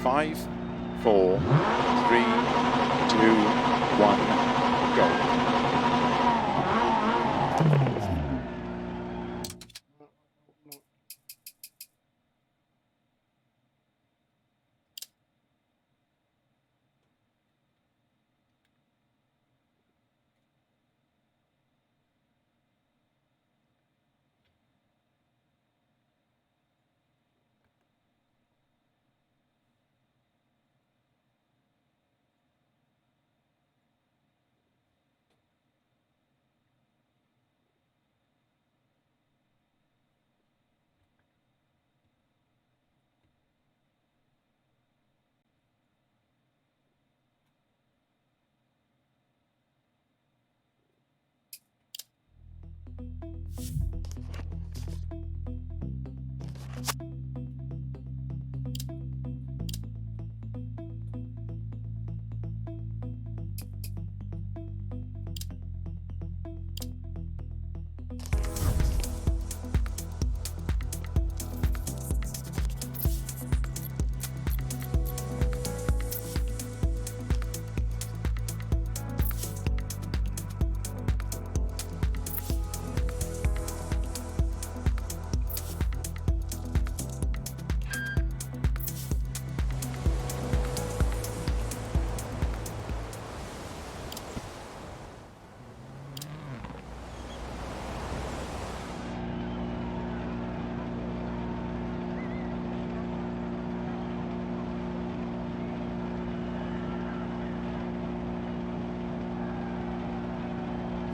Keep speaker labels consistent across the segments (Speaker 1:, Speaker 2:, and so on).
Speaker 1: 5, 4, 3, 2, 1, go.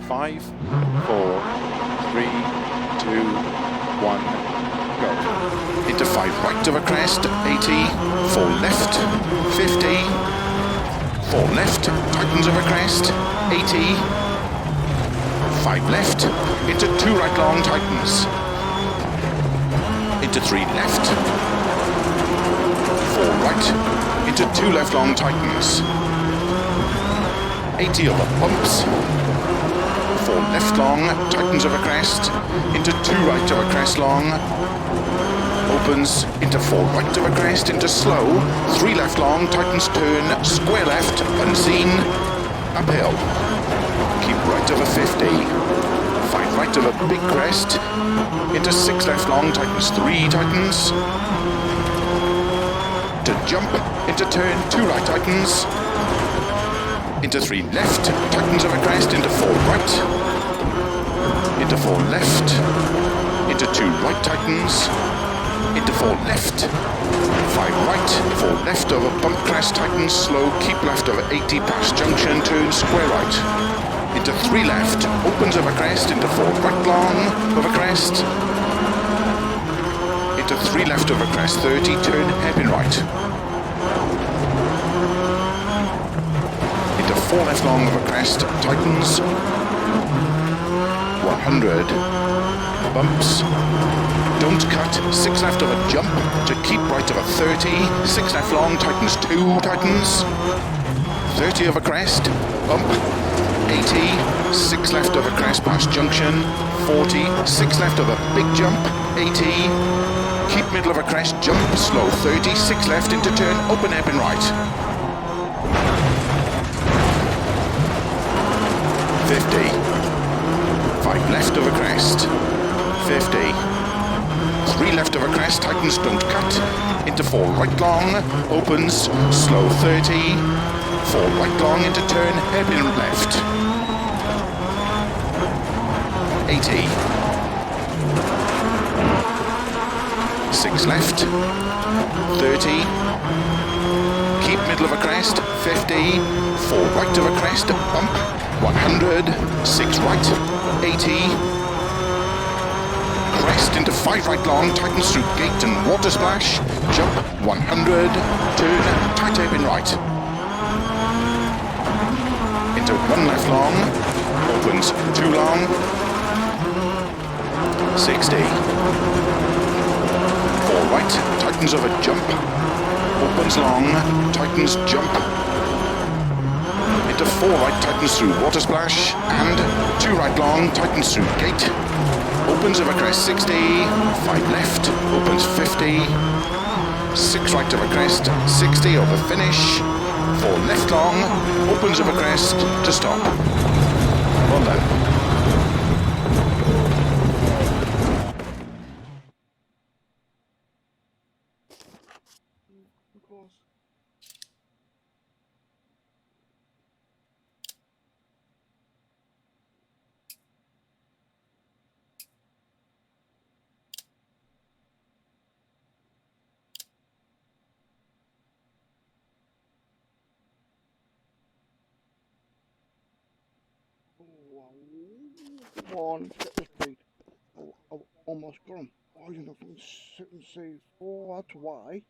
Speaker 1: Five, 4, 3, 2, 1, go.
Speaker 2: Into 5 right of a crest, 80, 4 left, 50, 4 left, tightens of a crest, 80, 5 left, into 2 right long, tightens, into 3 left, 4 right, into 2 left long, tightens, 80 over bumps, 4 left long, tightens of a crest, into 2 right of a crest long, opens into 4 right of a crest, into slow, 3 left long, tightens turn, square left, unseen, uphill, keep right of a 50, 5 right of a big crest, into 6 left long, tightens 3, tightens, to jump, into turn, 2 right, tightens, into 3 left, tightens of a crest, into 4 right, into 4 left, into 2 right, tightens, into 4 left, 5 right, 4 left over bump crest, tightens, slow, keep left over 80, past junction, turn, square right, into 3 left, opens over crest, into 4 right long, over crest, into 3 left over crest, 30, turn, hairpin right. Into 4 left long of a crest, tightens, 100, bumps, don't cut, 6 left of a jump, to keep right of a 30, 6 left long, tightens 2, tightens, 30 of a crest, bump, 80, 6 left of a crest past junction, 40, 6 left of a big jump, 80, keep middle of a crest, jump, slow, 30, 6 left into turn, open hairpin right. 50, 5 left of a crest, 50, 3 left of a crest, tightens, don't cut, into 4 right long, opens, slow 30, 4 right long into turn, hairpin left, 80, 6 left, 30, keep middle of a crest, 50, 4 right of a crest, bump, 100, 6 right, 80, crest into 5 right long, tightens through gate and water splash, jump, 100, turn, tight hairpin right, into 1 left long, opens 2 long, 60, 4 right, tightens over jump, opens long, tightens jump, into 4 right, tightens through water splash, and 2 right long, tightens through gate, opens over crest 60, 5 left, opens 50, 6 right over crest, 60 over finish, 4 left long, opens over crest to stop. Well done.
Speaker 3: Of course. Oh, come on, get the speed. Oh, I almost got him. Oh, you know, from 7C4, that's why.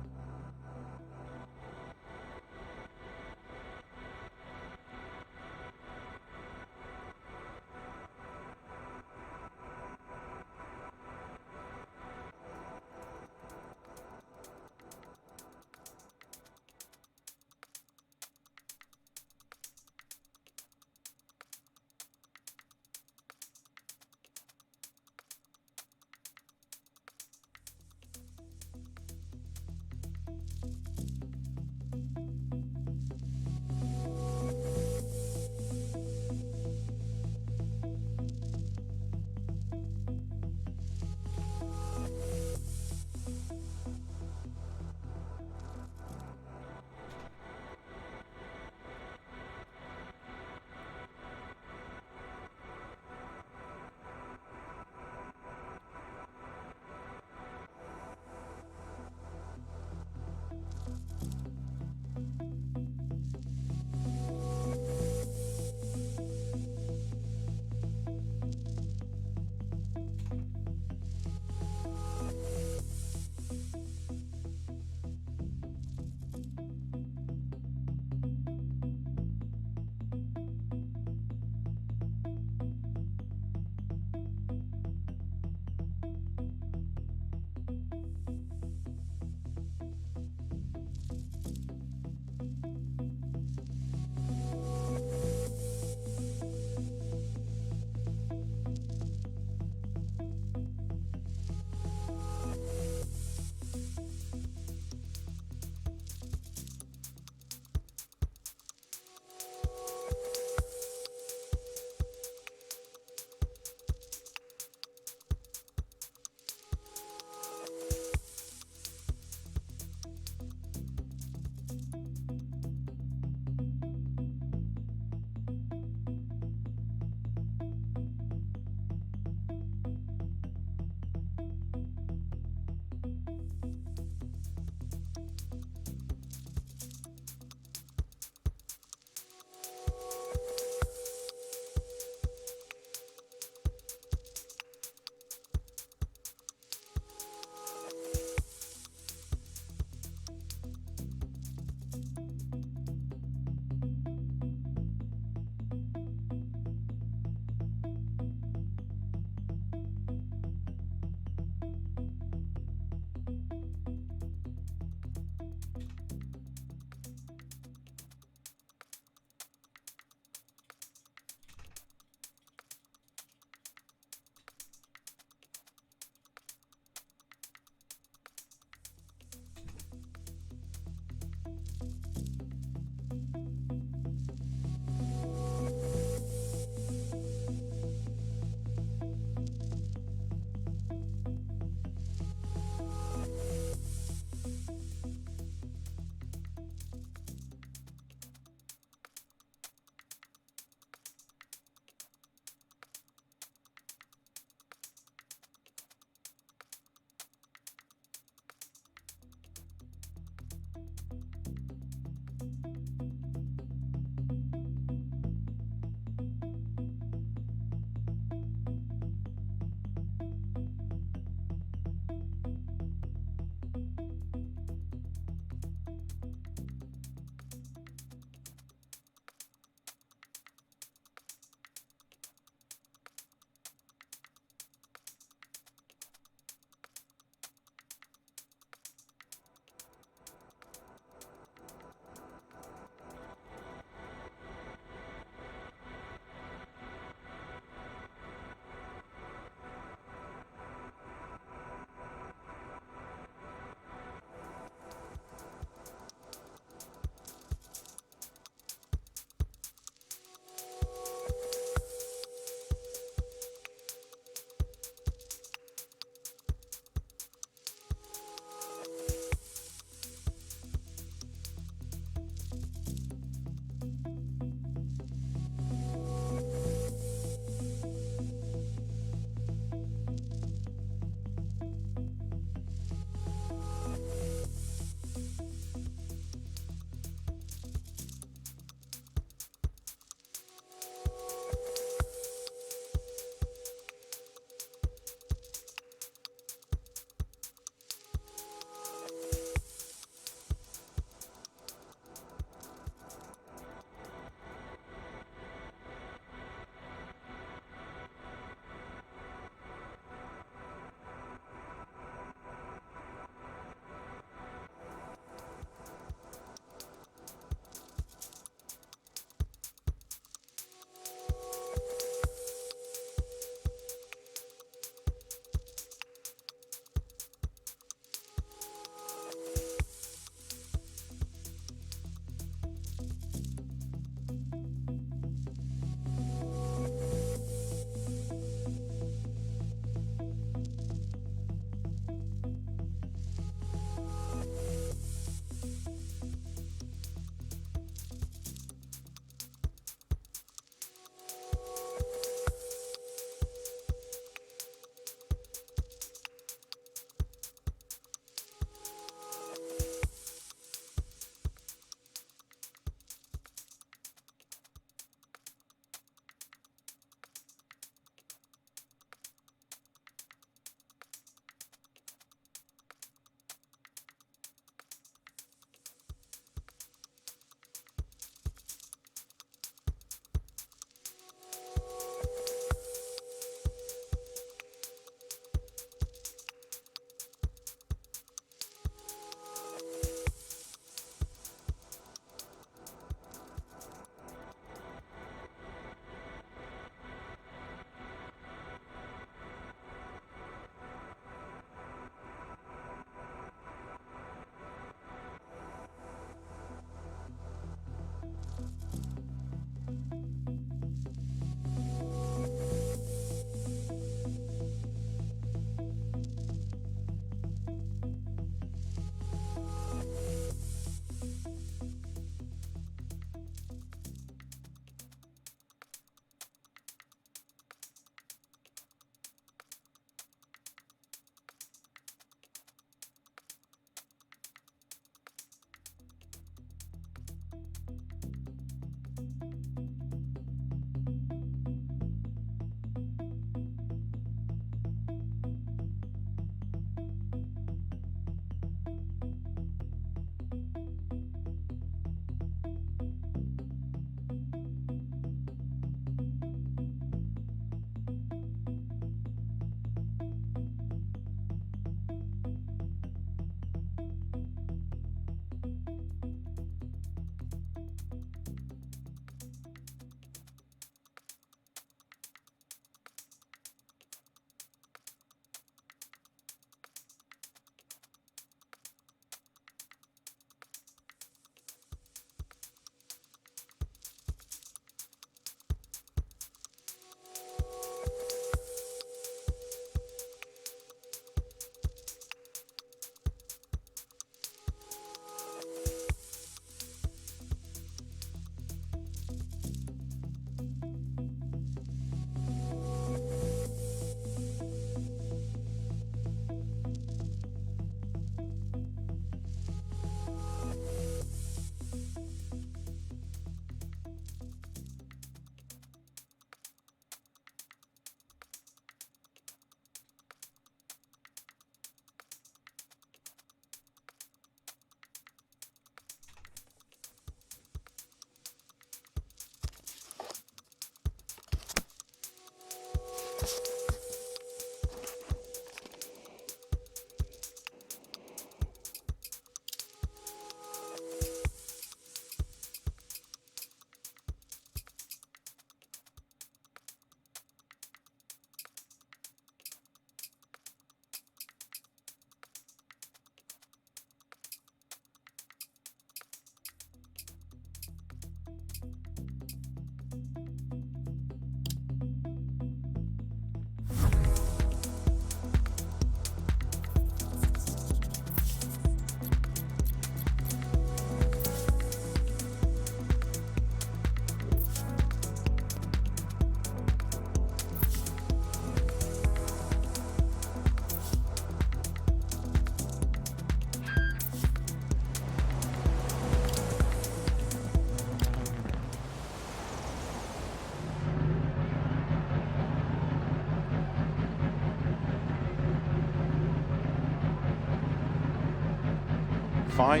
Speaker 1: 5,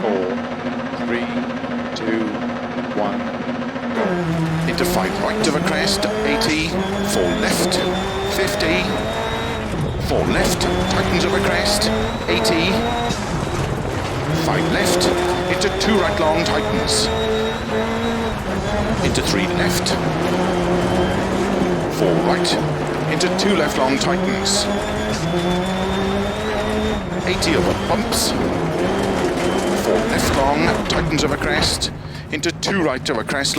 Speaker 1: 4, 3, 2, 1, go.
Speaker 2: Into 5 right of a crest, 80, 4 left, 50, 4 left, tightens of a crest, 80, 5 left, into 2 right long, tightens, into 3 left, 4 right, into 2 left long, tightens, 80 over bumps, 4 left long, tightens of a crest, into 2 right of a crest,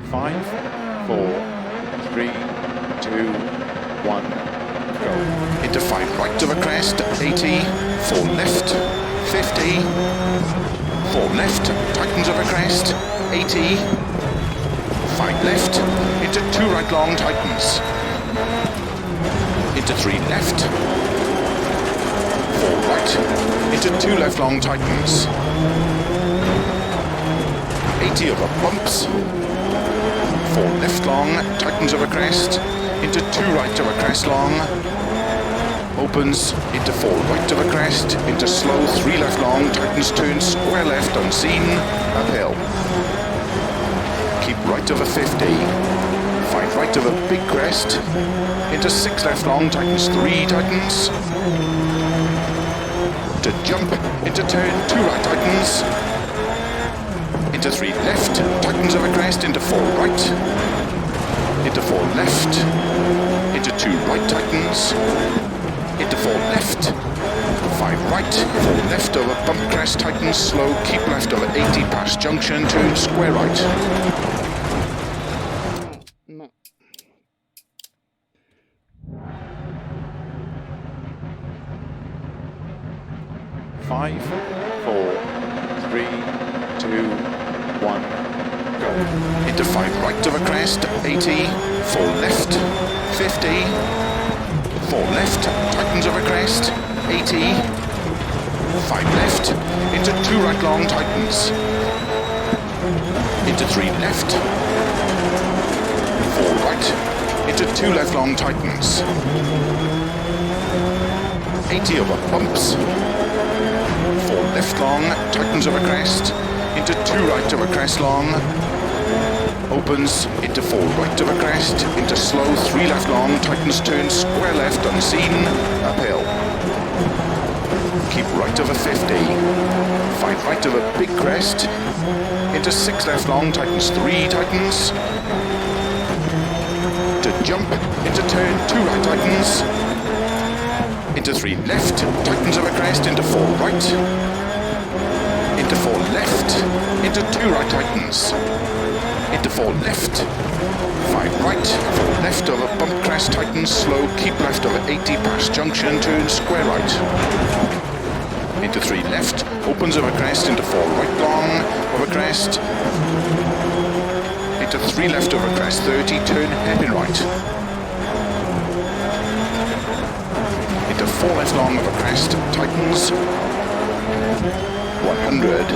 Speaker 1: 5, 4, 3, 2, 1, go.
Speaker 2: into 5 right of a crest, 80, 4 left, 50, 4 left, tightens of a crest, 80, 5 left, into 2 right long, tightens, into 3 left, 4 right, into 2 left long, tightens, 80 over bumps, 4 left long, tightens of a crest, into 2 right of a crest long, opens, into 4 right of a crest, into slow 3 left long, tightens, turns, square left, unseen, uphill. Keep right of a 50, 5 right of a big crest, into 6 left long, tightens 3, tightens, to jump, into turn 2 right, tightens, into 3 left, tightens of a crest, into 4 right, into 4 left, into 2 right, tightens, into 4 left, 5 right, 4 left over bump crest, tightens, slow, keep left over 80 past junction, turn square right.
Speaker 3: No.
Speaker 1: 5, 4, 3, 2, 1, go.
Speaker 2: Into 5 right of a crest, 80, 4 left, 50, 4 left, tightens of a crest, 80, 5 left, into 2 right long, tightens, into 3 left, 4 right, into 2 left long, tightens, 80 over bumps, 4 left long, tightens of a crest, into 2 right of a crest long, opens, into 4 right of a crest, into slow 3 left long, tightens, turns, square left, unseen, uphill. Keep right of a 50, 5 right of a big crest, into 6 left long, tightens 3, tightens, to jump, into turn 2 right, tightens, into 3 left, tightens of a crest, into 4 right, into 4 left, into 2 right, tightens, into 4 left, 5 right, 4 left over bump crest, tightens, slow, keep left over 80 past junction, turn square right, into 3 left, opens over crest, into 4 right long, over crest, into 3 left over crest, 30, turn hairpin right, into 4 left long over crest, tightens, 100,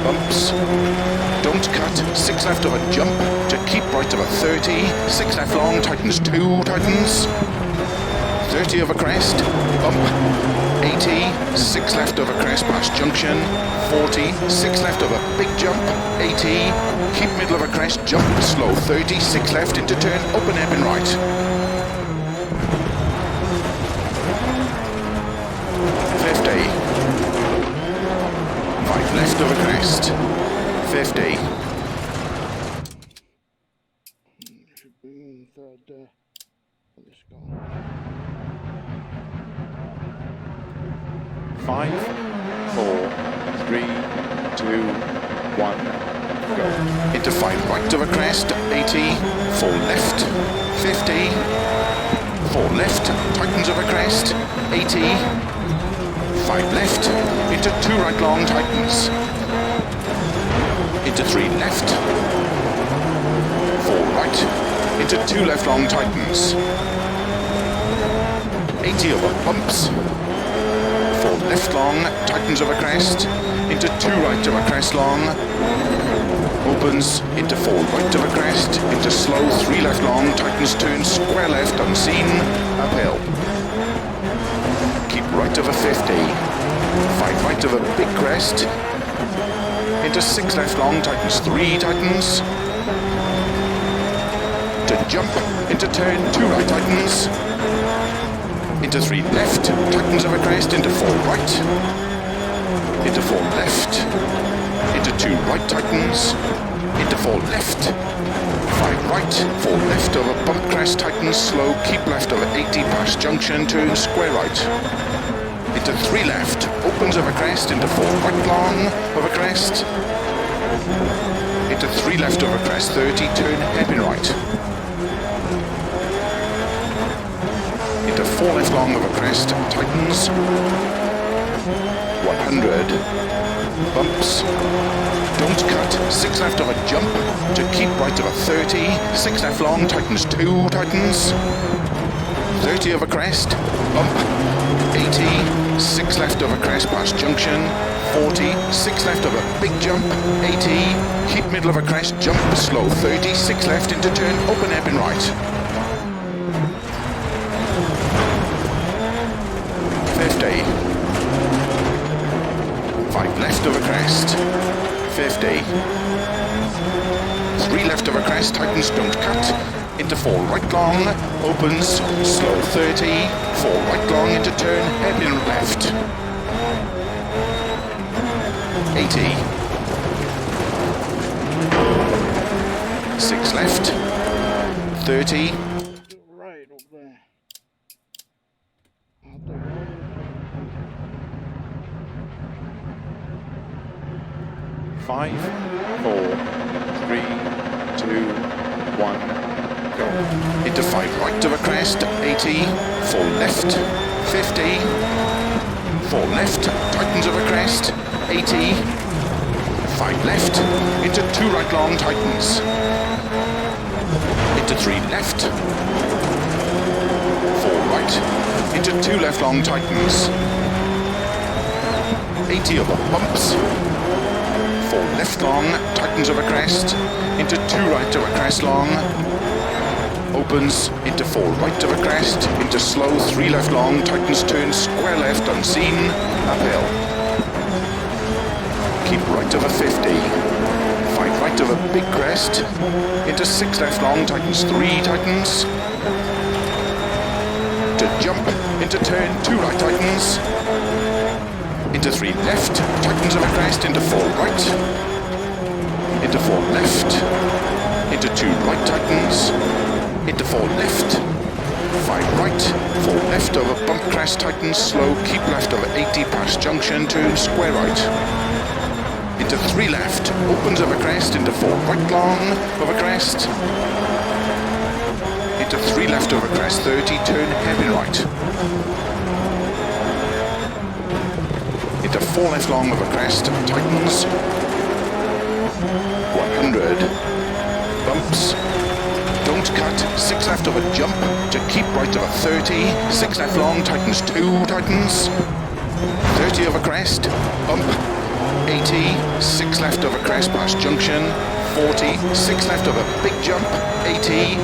Speaker 2: bumps, don't cut, 6 left over jump, to keep right over 30, 6 left long, tightens 2, tightens, 30 over crest, bump, 80, 6 left over crest past junction, 40, 6 left over big jump, 80, keep middle of a crest, jump, slow, 30, 6 left into turn, open hairpin right. 50, 5 left over crest, 50,
Speaker 3: Should be in third for this guy.
Speaker 1: 5, 4, 3, 2, 1, go.
Speaker 2: into 5 right of a crest, 80, 4 left, 50, 4 left, tightens of a crest, 80, 5 left, into 2 right long, tightens, into 3 left, 4 right, into 2 left long, tightens, 80 over bumps, 4 left long, tightens of a crest, into 2 right of a crest long, opens into 4 right of a crest, into slow 3 left long, tightens turn square left unseen, uphill. Keep right of a 50, 5 right of a big crest, into 6 left long, tightens 3, tightens, to jump, into turn 2 right, tightens, into 3 left, tightens of a crest, into 4 right, into 4 left, into 2 right, tightens, into 4 left, 5 right, 4 left over bump crest, tightens, slow, keep left over 80 past junction, turn square right, into 3 left, opens over crest, into 4 right long over crest, into 3 left over crest, 30, turn hairpin right, into 4 left long over crest, tightens, 100, bumps, don't cut, 6 left of a jump, to keep right of a 30, 6 left long, tightens 2, tightens, 30 of a crest, bump, 80, 6 left of a crest past junction, 40, 6 left of a big jump, 80, keep middle of a crest, jump, slow, 30, 6 left into turn, open hairpin right. 50, 5 left of a crest, 50, 3 left of a crest, tightens, don't cut, into 4 right long, opens, slow 30, 4 right long into turn, hairpin left, 80, 6 left, 30,
Speaker 3: Right up there.
Speaker 1: 5, 4, 3, 2, 1, go.
Speaker 2: into 5 right of a crest, 80, 4 left, 50, 4 left, tightens of a crest, 80, 5 left, into 2 right long, tightens, into 3 left, 4 right, into 2 left long, tightens, 80 over bumps, 4 left long, tightens of a crest, into 2 right of a crest long, opens into 4 right of a crest, into slow 3 left long, tightens turn square left unseen, uphill. Keep right of a 50, 5 right of a big crest, into 6 left long, tightens 3, tightens, to jump, into turn 2 right, tightens, into 3 left, tightens of a crest, into 4 right, into 4 left, into 2 right, tightens, into 4 left, 5 right, 4 left over bump crest, tightens, slow, keep left over 80 past junction, turn square right, into 3 left, opens over crest, into 4 right long over crest, into 3 left over crest, 30, turn hairpin right, into 4 left long over crest, tightens, 100, bumps, don't cut, 6 left of a jump, to keep right of a 30, 6 left long, tightens 2, tightens, 30 of a crest, bump, 80, 6 left of a crest past junction, 40, 6 left of a big jump, 80,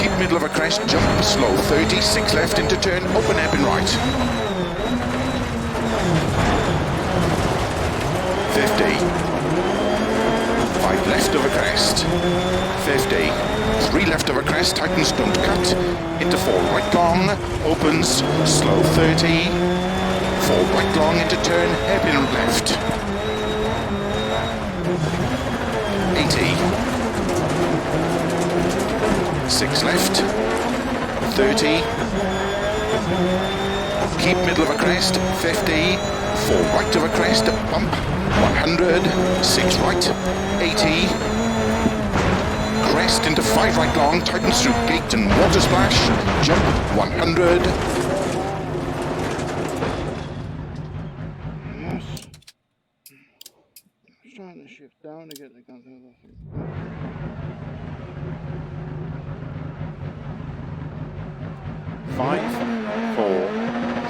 Speaker 2: keep middle of a crest, jump, slow 30, 6 left into turn, open hairpin right, 50, 5 left of a crest, 50, 3 left of a crest, tightens, don't cut, into 4 right long, opens, slow 30, 4 right long into turn, hairpin left, 80, 6 left, 30, keep middle of a crest, 50, 4 right of a crest, bump, 100, 6 right, 80, crest into 5 right long, tightens through gate and water splash, jump, 100,
Speaker 3: Yes. Just trying to shift down to get the gun through the thing.
Speaker 1: 5, 4,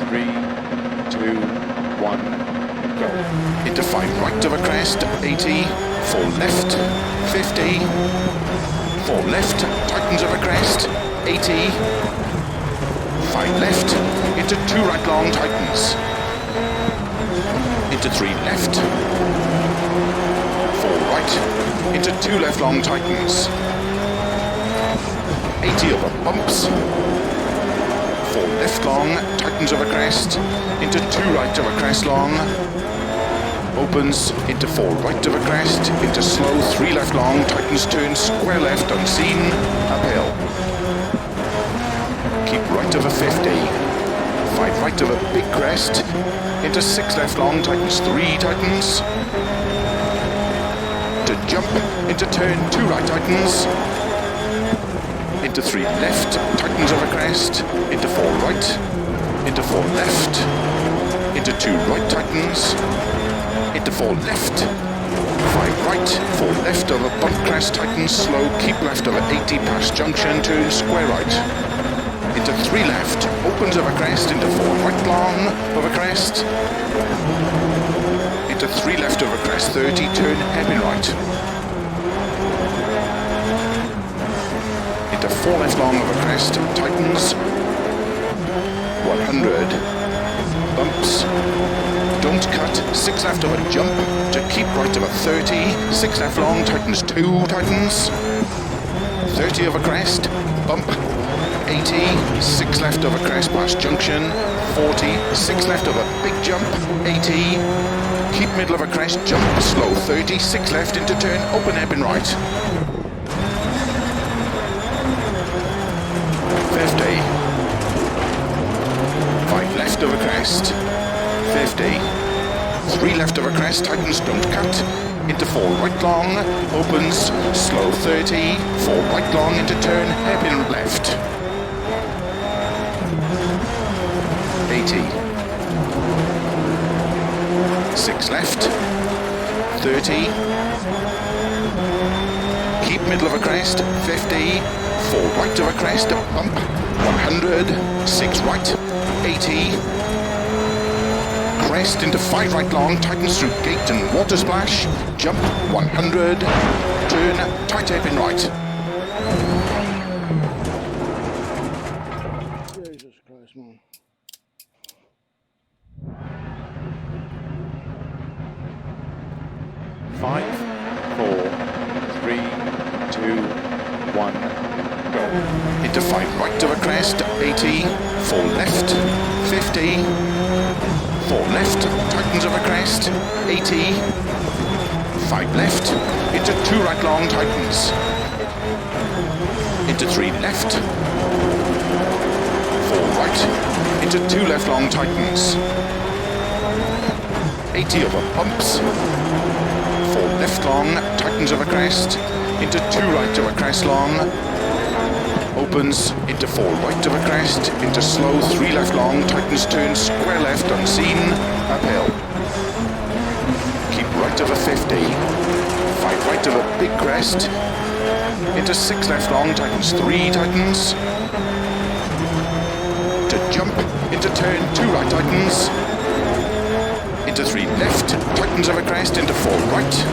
Speaker 1: 3, 2, 1, go.
Speaker 2: Into 5 right of a crest, 80, 4 left, 50, 4 left, tightens of a crest, 80, 5 left, into 2 right long, tightens, into 3 left, 4 right, into 2 left long, tightens, 80 over bumps, 4 left long, tightens of a crest, into 2 right of a crest long, opens into 4 right of a crest, into slow 3 left long, tightens, turns square left, unseen, uphill. Keep right of a 50, 5 right of a big crest, into 6 left long, tightens 3, tightens, to jump, into turn 2 right, tightens, into 3 left, tightens of a crest, into 4 right, into 4 left, into 2 right, tightens, into 4 left, 5 right, 4 left over bump crest, tightens, slow, keep left over 80 past junction, turn square right, into 3 left, opens over crest, into 4 right long over crest, into 3 left over crest, 30, turn hairpin right, into 4 left long over crest, tightens, 100, bumps, don't cut, 6 left over jump, to keep right over 30, 6 left long, tightens 2, tightens, 30 over crest, bump, 80, 6 left over crest past junction, 40, 6 left over big jump, 80, keep middle of a crest, jump, slow, 30, 6 left into turn, open hairpin right, 50, 5 left over crest, 50, 3 left over crest, tightens, don't cut, into 4 right long, opens, slow 30, 4 right long into turn, hairpin left, 80, 6 left, 30, keep middle of a crest, 50, 4 right of a crest, bump, 100, 6 right, 80, crest into 5 right long, tightens through gate and water splash, jump, 100, turn, tight hairpin right.
Speaker 3: Jesus Christ, man.
Speaker 1: Five, four, three, two, one, go.
Speaker 2: Into 5 right of a crest, 80, 4 left, 50, 4 left, tightens of a crest, 80, 5 left, into 2 right long, tightens, into 3 left, 4 right, into 2 left long, tightens, 80 over bumps, 4 left long, tightens of a crest, into 2 right of a crest long, opens into 4 right of a crest, into slow 3 left long, tightens, turns square left, unseen, uphill. Keep right of a 50, 5 right of a big crest, into 6 left long, tightens 3, tightens, to jump, into turn 2 right, tightens, into 3 left, tightens of a crest, into 4 right,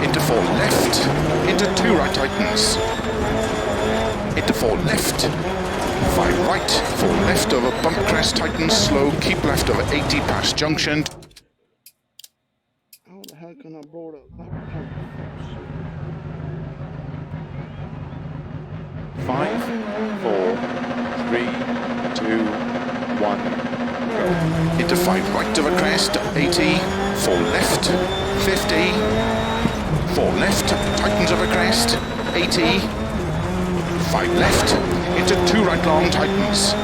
Speaker 2: into 4 left, into 2 right, tightens, into 4 left, 5 right, 4 left over bump crest, tightens, slow, keep left over 80 past junction.
Speaker 3: How the hell can I blow that time?
Speaker 1: Five, four, three, two, one, go.
Speaker 2: Into 5 right of a crest, 80, 4 left, 50, 4 left, tightens of a crest, 80, 5 left, into 2 right long, tightens,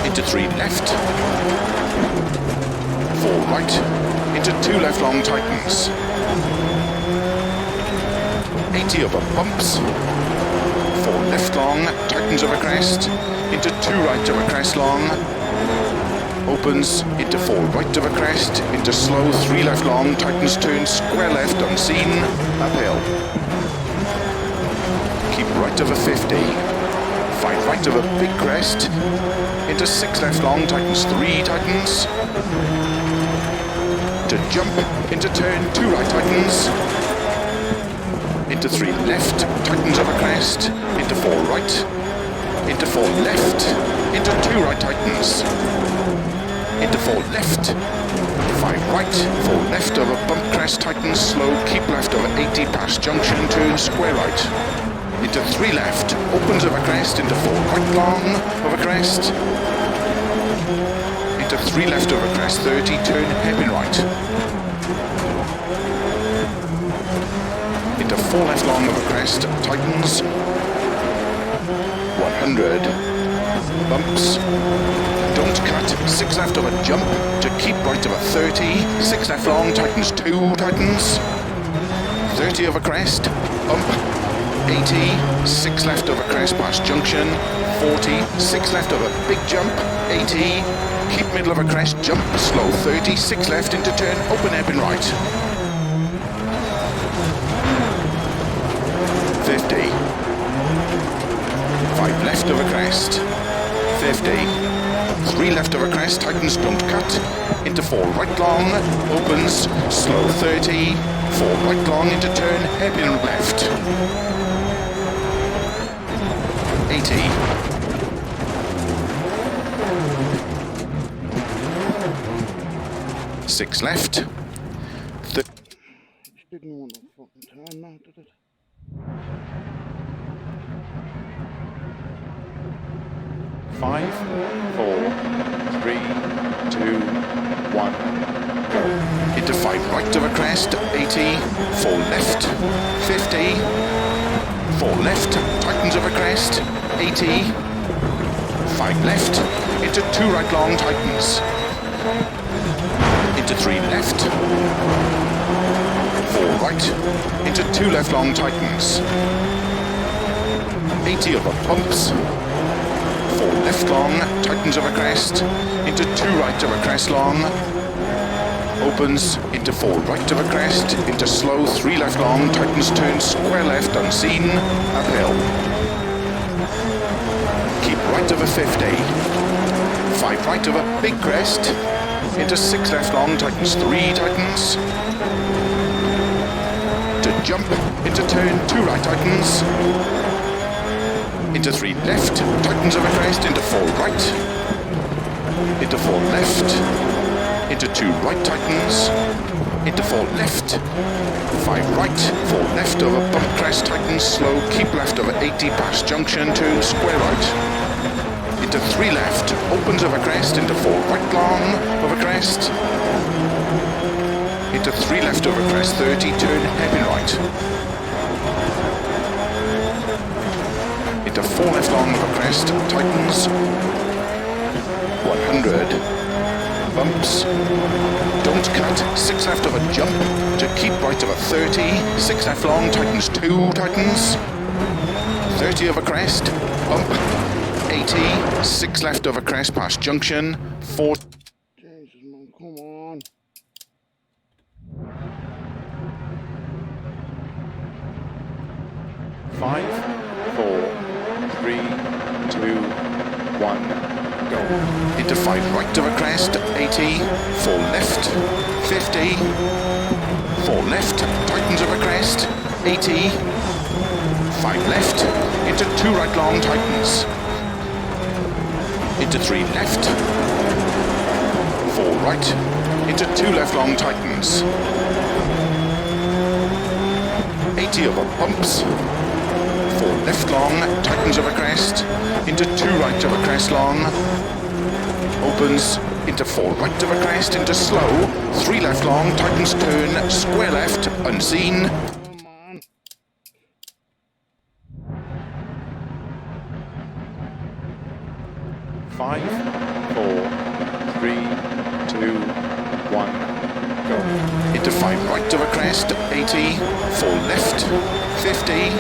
Speaker 2: into 3 left, 4 right, into 2 left long, tightens, 80 over bumps, 4 left long, tightens of a crest, into 2 right of a crest long, opens into 4 right of a crest, into slow 3 left long, tightens, turns square left, unseen, uphill. Keep right of a 50, 5 right of a big crest, into 6 left long, tightens 3, tightens. To jump, into turn 2 right, tightens. Into 3 left, tightens over crest, into 4 right, into 4 left, into 2 right, tightens. Into 4 left, 5 right, 4 left over bump crest, tightens, slow, keep left over 80 past junction, turn square right. Into 3 left, opens over crest, into 4 right long, over crest. Into 3 left over crest, 30, turn hairpin right. Into 4 left long over crest, tightens. 100, bumps. Don't cut, 6 left over jump, to keep right over 30, 6 left long, tightens 2, tightens. 30 over crest, bump. 80, 6 left over crest past junction, 40, 6 left over big jump, 80, keep middle of a crest, jump, slow, 30, 6 left into turn, open hairpin right. 50, 5 left over crest, 50, 3 left over crest, tightens, don't cut, into 4 right long, opens, slow, 30, 4 right long into turn, hairpin left. 80. Six left.
Speaker 3: Just didn't want to fucking turn now, did it?
Speaker 1: Five, 4, 3, 2, 1, go.
Speaker 2: Into 5 right over crest, 80, 4 left, 50, 4 left, tightens over crest, 80, 5 left, into 2 right long, tightens, into 3 left, 4 right, into 2 left long, tightens, 80 over pumps, 4 left long, tightens over crest, into 2 right over crest long, opens, into 4 right over crest, into slow, 3 left long, tightens, turns, square left, unseen, uphill. Keep right over 50, 5 right over big crest, into 6 left long, tightens, 3, tightens. To jump, into turn, 2 right, tightens. Into 3 left, tightens over crest, into 4 right, into 4 left, into 2 right, tightens, into 4 left, 5 right, 4 left over bump crest, tightens, slow, keep left over 80 past junction, turn square right, into 3 left, opens over crest, into 4 right long, over crest, into 3 left over crest, 30, turn hairpin right. Into 4 left long over crest, tightens, 100, bumps, don't cut, 6 left over jump, to keep right over 30, 6 left long, tightens 2, tightens, 30 over crest, bump, 80, 6 left over crest past junction, 4.
Speaker 3: Jesus, man, come on.
Speaker 1: Five, 4, 3, 2, 1, go.
Speaker 2: Into 5 right over crest, 80, 4 left, 50, 4 left, tightens over crest, 80, 5 left, into 2 right long, tightens, into 3 left, 4 right, into 2 left long, tightens, 80 over bumps, 4 left long, tightens over crest, into 2 right over crest long, opens, into 4 right over crest, into slow, 3 left long, tightens turn, square left, unseen.
Speaker 3: Come on.
Speaker 1: Five, 4, 3, 2, 1, go.
Speaker 2: Into 5 right over crest, 80, 4 left, 50,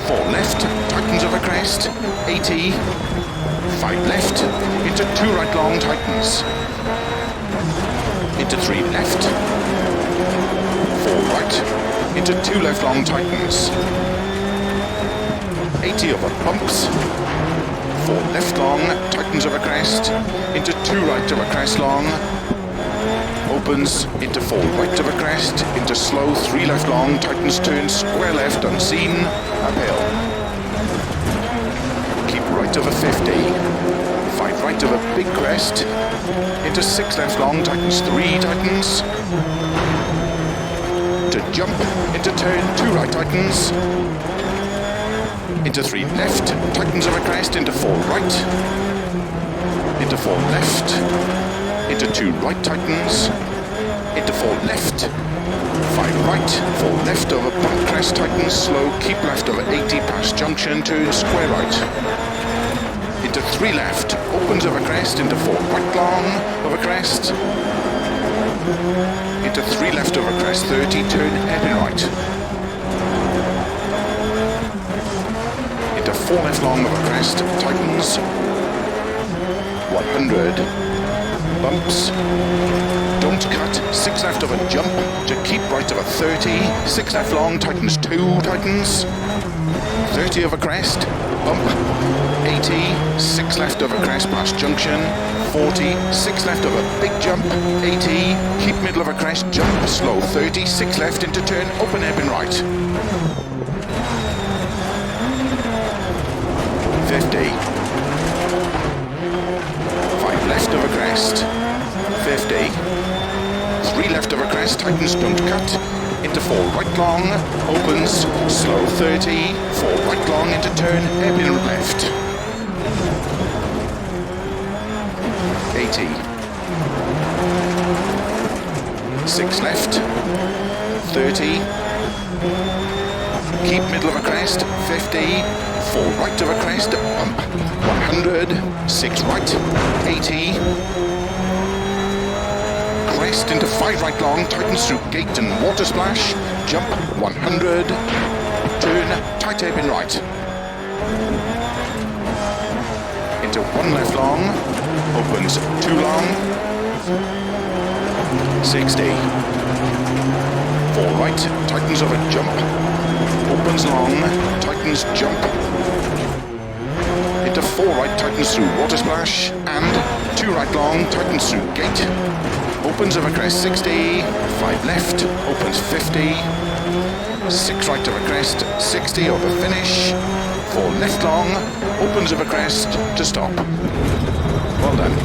Speaker 2: 4 left, tightens over crest, 80, 5 left, into 2 right long, tightens, into 3 left, 4 right, into 2 left long, tightens, 80 over bumps, 4 left long, tightens over crest, into 2 right over crest long, opens into 4 right over crest, into slow 3 left long, tightens turn, square left unseen, uphill. Keep right over 50, 5 right over big crest, into 6 left long, tightens 3, tightens, to jump, into turn 2 right tightens, into 3 left, tightens over crest, into 4 right, into 4 left, into 2 right tightens, into 4 left, 5 right, 4 left over bump crest tightens, slow, keep left over 80 past junction, turn square right, into 3 left, opens over crest, into 4 right long over crest, into 3 left over crest, 30, turn hairpin right, into 4 left long over crest, tightens, 100, bumps, don't cut, 6 left over jump, to keep right over 30, 6 left long, tightens 2, tightens, 30 over crest, bump, 80, 6 left over crest past junction, 40, 6 left over big jump, 80, keep middle over crest, jump, slow, 30, 6 left into turn, open hairpin right, 50, 5 left over crest, 50, 3 left over crest, tightens, don't cut, into 4 right long, opens, slow 30, 4 right long into turn, hairpin left, 80, 6 left, 30, keep middle of a crest, 50, 4 right of a crest, bump, 100, 6 right, 80, crest into 5 right long, tightens through gate and water splash, jump, 100, turn, tight hairpin right, into 1 left long, opens 2 long, 60, 4 right, tightens over jump, opens long, tightens jump, into 4 right, tightens through water splash, and 2 right long, tightens through gate, opens over crest 60, 5 left, opens 50, 6 right over crest, 60 over finish, 4 left long, opens over crest to stop. Well done.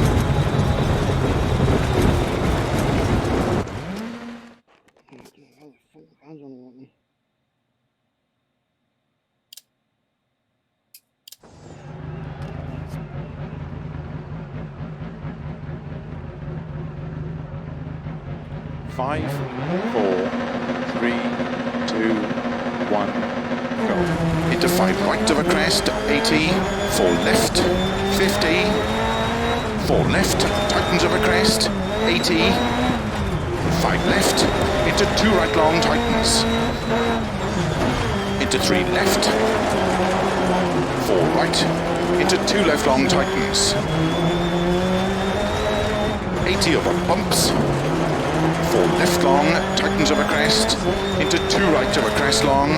Speaker 1: 5, 4, 3, 2, 1, go.
Speaker 2: Into 5 right of a crest, 80, 4 left, 50, 4 left, tightens of a crest, 80, 5 left, into 2 right long, tightens, into 3 left, 4 right, into 2 left long, tightens, 80 over bumps, 4 left long, tightens over crest, into 2 right over crest long,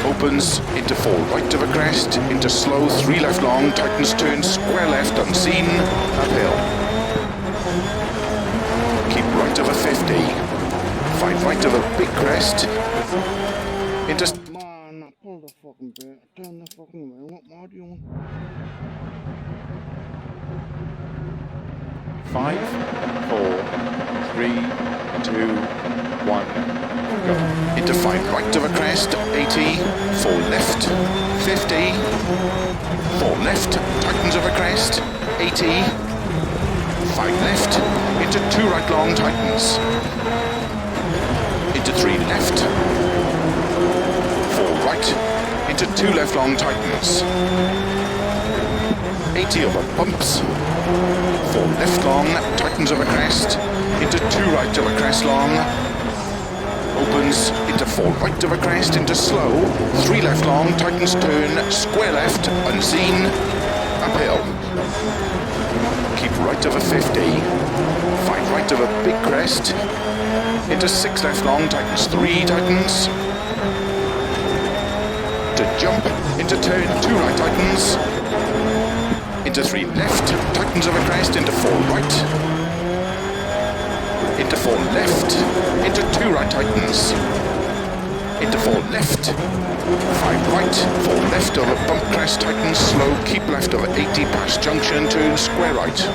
Speaker 2: opens into 4 right over crest, into slow 3 left long, tightens turn, square left unseen, uphill. Keep right over 50, 5 right over big crest, into...
Speaker 3: Man, pull the fucking bit, turn the fucking wheel, what more do you want?
Speaker 1: 5, 4, 3, 2, 1, go.
Speaker 2: Into 5 right of a crest, 80, 4 left, 50, 4 left, tightens of a crest, 80, 5 left, into 2 right long, tightens, into 3 left, 4 right, into 2 left long, tightens, 80 over bumps, 4 left long, tightens over crest, into 2 right over crest long, opens into 4 right over crest, into slow, 3 left long, tightens turn, square left, unseen, uphill. Keep right over 50, 5 right over big crest, into 6 left long, tightens 3, tightens, to jump, into turn 2 right tightens, into 3 left, tightens over crest, into 4 right, into 4 left, into 2 right tightens, into 4 left, 5 right, 4 left over bump crest tightens, slow, keep left over 80 past junction, turn square right,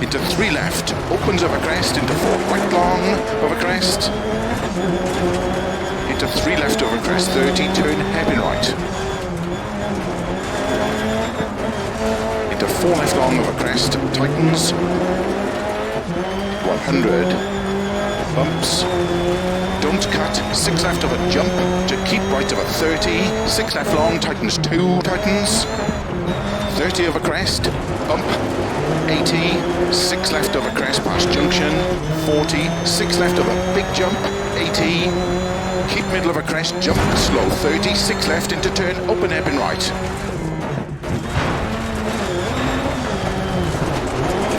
Speaker 2: into 3 left, opens over crest, into 4 right long, over crest, into 3 left over crest, 30, turn hairpin right, into 4 left long over crest, tightens, 100, bumps, don't cut, 6 left of a jump, to keep right of a 30, 6 left long, tightens 2, tightens, 30 over crest, bump, 80, 6 left over crest past junction, 40, 6 left of a big jump, 80, keep middle of a crest, jump, slow, 30, 6 left into turn, open hairpin right,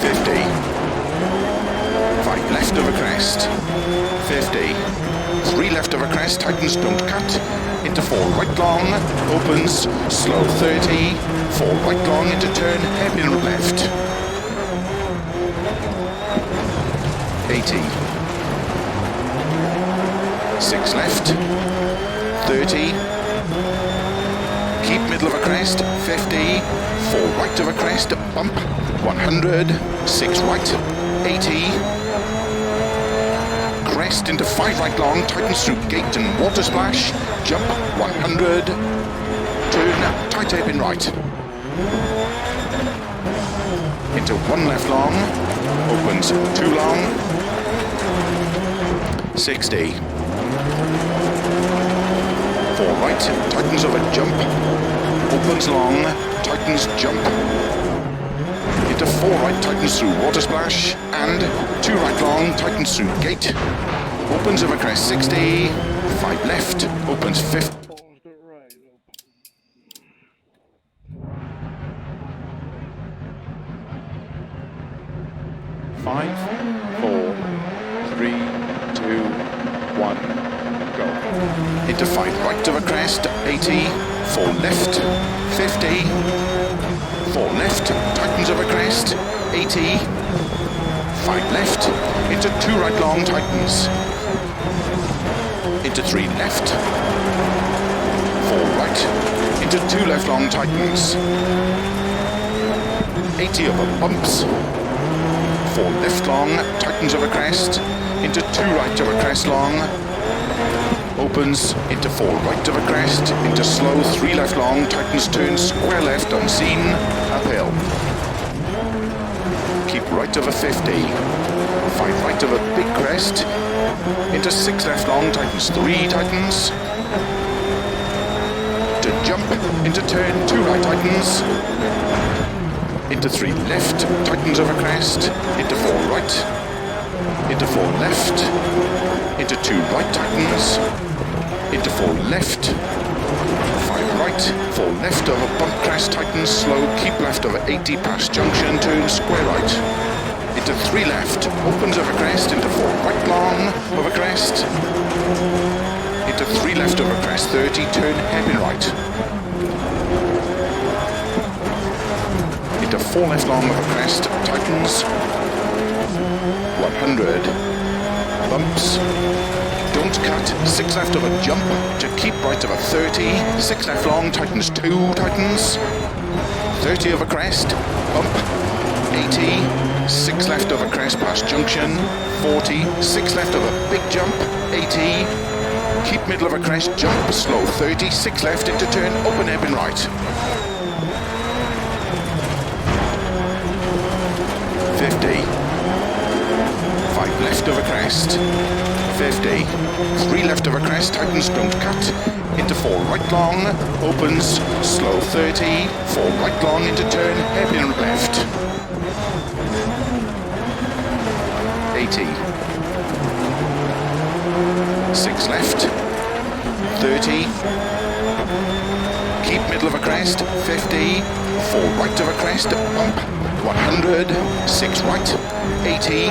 Speaker 2: 50, 5 left over crest, 50, 3 left over crest, tightens, don't cut, into 4 right long, opens, slow 30, 4 right long into turn, hairpin left, 80, 6 left, 30, keep middle of a crest, 50, 4 right of a crest, bump, 100, 6 right, 80, crest into 5 right long, tightens through gate and water splash, jump, 100, turn, tight hairpin right, into 1 left long, opens 2 long, 60, 4 right, tightens over jump, opens long, tightens jump, into 4 right, tightens through water splash, and 2 right long, tightens through gate, opens over crest 60, 5 left, opens 50.
Speaker 3: Balls got right up.
Speaker 1: 5, 4, 3, 2, 1, go.
Speaker 2: Into 5 right of a crest, 80, 4 left, 50, 4 left, tightens over crest, 80, 5 left, into 2 right long, tightens, into 3 left, 4 right, into 2 left long, tightens, 80 over bumps, 4 left long, tightens over crest, into 2 right over crest long, opens, into 4 right over crest, into slow, 3 left long, tightens, turns, square left, unseen, uphill. Keep right over 50, 5 right over big crest, into 6 left long, tightens, 3 tightens, to jump, into turn, 2 right tightens, into 3 left, tightens over crest, into 4 right, into 4 left, into 2 right tightens, into 4 left, 5 right, 4 left over bump crest tightens, slow, keep left over 80 past junction, turn square right, into 3 left, opens over crest, into 4 right long, over crest, into 3 left over crest, 30, turn hairpin right, into 4 left long over crest, tightens, 100, bumps, don't cut, 6 left of a jump, to keep right of a 30, 6 left long, tightens 2, tightens, 30 over crest, bump, 80, 6 left of a crest past junction, 40, 6 left of a big jump, 80, keep middle of a crest, jump, slow, 30, 6 left into turn, open hairpin right, 50, 5 left of a crest, 50, 3 left of a crest, tightens, don't cut, into 4 right long, opens, slow 30, 4 right long into turn, hairpin left, 80, 6 left, 30, keep middle of a crest, 50, 4 right of a crest, bump, 100, 6 right, 80,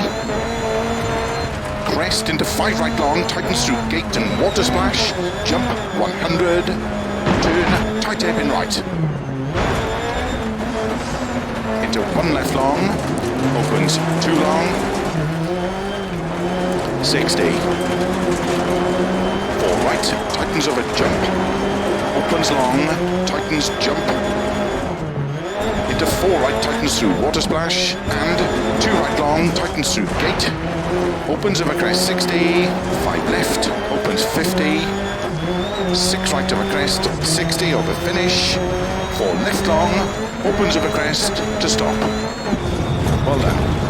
Speaker 2: crest into 5 right long, tightens through gate and water splash, jump, 100, turn, tight hairpin right, into 1 left long, opens 2 long, 60. 4 right, tightens over jump, opens long, tightens jump, into 4 right, tightens through water splash, and 2 right long, tightens through gate, opens over crest 60, 5 left, opens 50, 6 right over crest, 60 over finish, 4 left long, opens over crest to stop. Well done.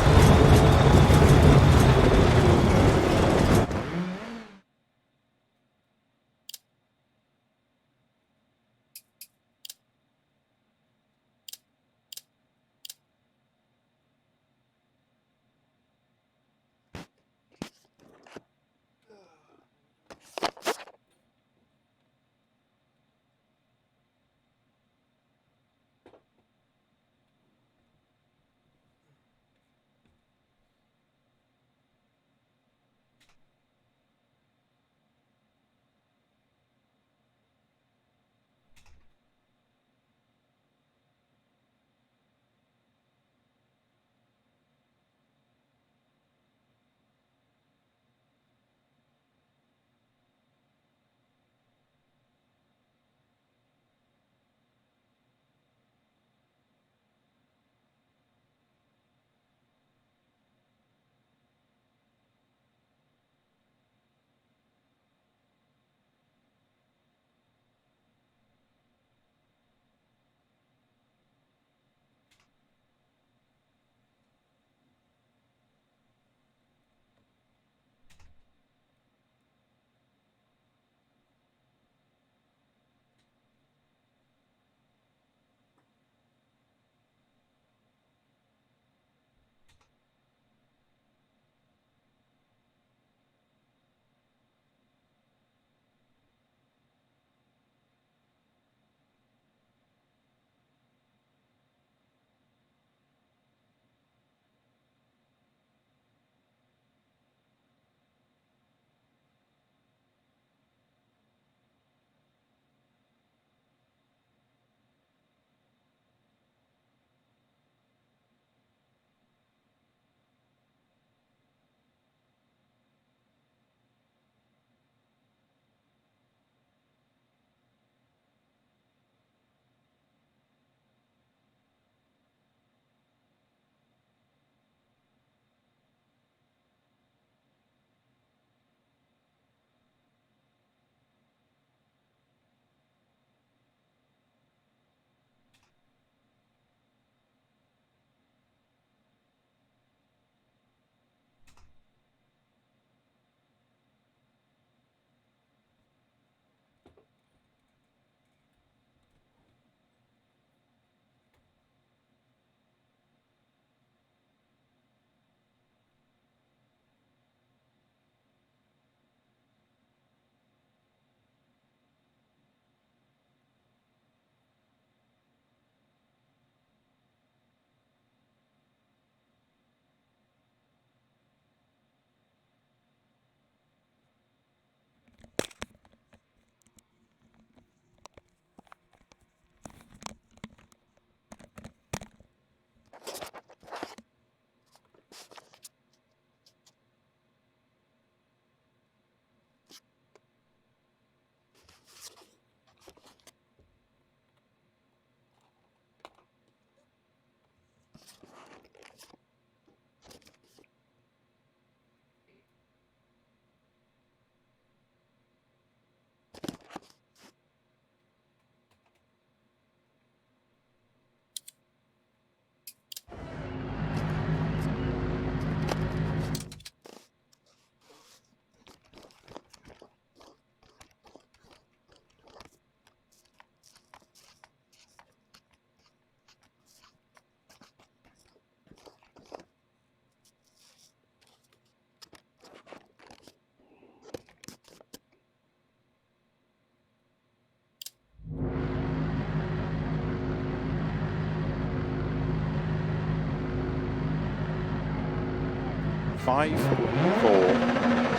Speaker 1: Five, 4,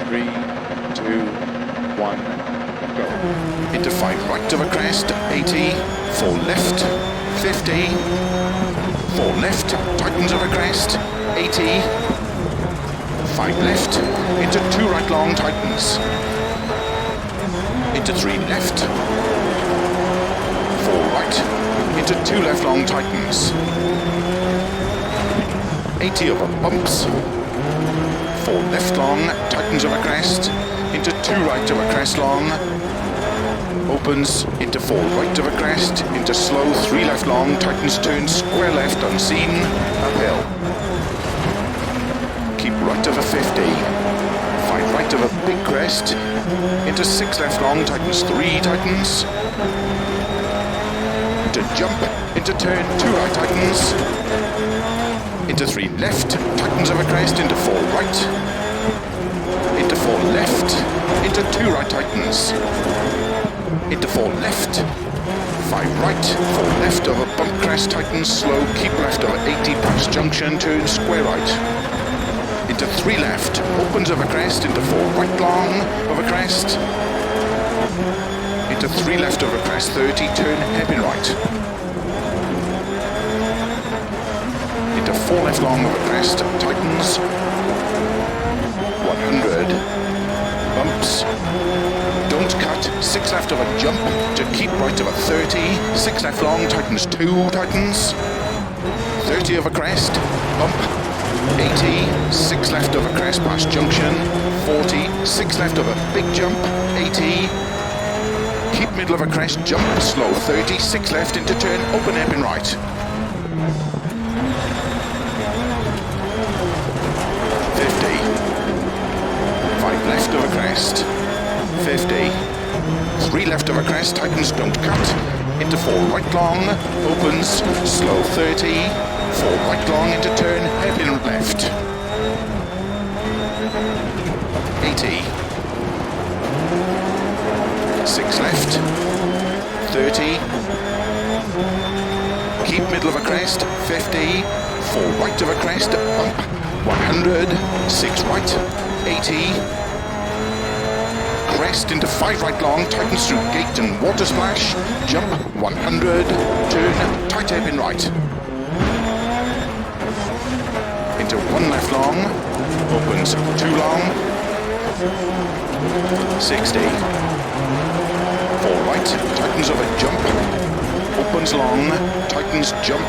Speaker 1: 3, 2, 1, go.
Speaker 2: Into 5 right over crest, 80, 4 left, 50, 4 left, tightens over crest, 80, 5 left, into 2 right long, tightens, into 3 left, 4 right, into 2 left long, tightens, 80 over bumps, 4 left long, tightens over crest, into 2 right over crest long, opens into 4 right over crest, into slow 3 left long, tightens turn, square left unseen, uphill. Keep right over 50, 5 right over big crest, into 6 left long, tightens 3, tightens, into jump, into turn 2 right, tightens, into 3 left, tightens over crest, into 4 right, into 4 left, into 2 right, tightens, into 4 left, 5 right, 4 left over bump crest, tightens, slow, keep left over 80 past junction, turn square right, into 3 left, opens over crest, into 4 right long, over crest, into 3 left over crest, 30, turn hairpin right, into 4 left long over crest, tightens, 100, bumps, don't cut, 6 left over jump, to keep right over 30, 6 left long, tightens 2, tightens, 30 over crest, bump, 80, 6 left over crest past junction, 40, 6 left over big jump, 80, keep middle over crest, jump, slow, 30, 6 left into turn, open hairpin right. 50, 5 left over crest, 50, 3 left over crest, tightens, don't cut, into 4 right long, opens, slow 30, 4 right long into turn, hairpin left, 80, 6 left, 30, keep middle of a crest, 50, 4 right of a crest, bump, 100, 6 right, 80, crest into 5 right long, tightens through gate and water splash, jump, 100, turn, tight hairpin right, into 1 left long, opens 2 long, 60, 4 right, tightens over jump, opens long, tightens jump,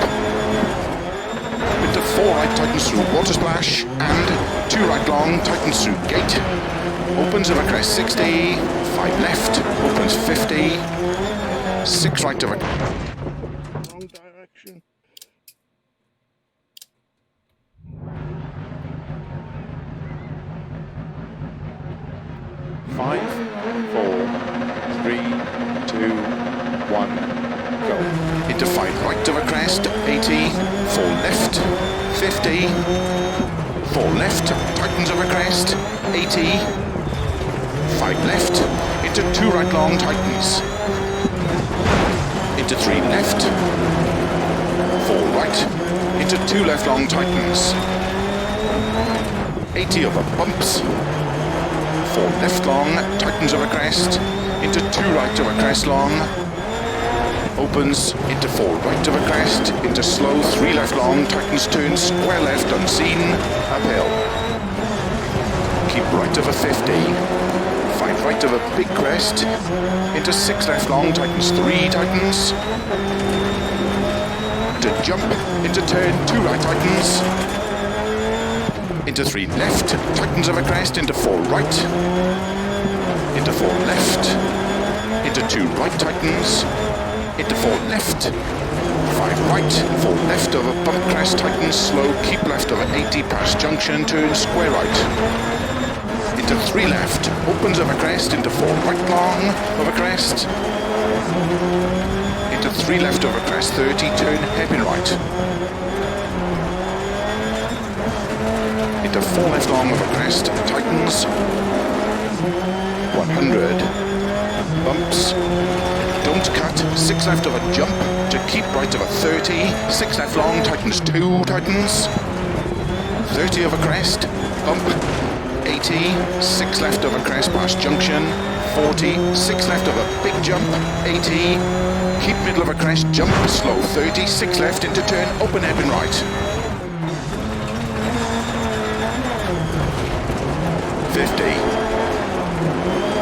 Speaker 2: into 4 right, tightens through water splash, and 2 right long, tightens through gate, opens over crest 60, 5 left, opens 50, 6 right over.
Speaker 3: Wrong direction.
Speaker 1: Five, four, three, two, one, go.
Speaker 2: Into 5 right over crest, 80, 4 left, 50, 4 left, tightens over crest, 80, 5 left, into 2 right long, tightens, into 3 left, 4 right, into 2 left long, tightens, 80 over bumps, 4 left long, tightens over crest, into 2 right over crest long, opens into 4 right over crest, into slow 3 left long, tightens turn, square left unseen, uphill. Keep right over 50, 5 right over big crest, into 6 left long, tightens 3, tightens, to jump, into turn 2 right, tightens, into 3 left, tightens over crest, into 4 right, into 4 left, into 2 right, tightens, into 4 left, 5 right, 4 left over bump crest, tightens, slow, keep left over 80 past junction, turn square right, into 3 left, opens over crest, into 4 right long, over crest, into 3 left over crest, 30, turn hairpin right, into 4 left long over crest, tightens, 100, bumps, don't cut, 6 left over jump, to keep right over 30, 6 left long, tightens 2, tightens, 30 over crest, bump, 80, 6 left over crest past junction, 40, 6 left over big jump, 80, keep middle of a crest, jump, slow 30, 6 left into turn, open hairpin right. 50.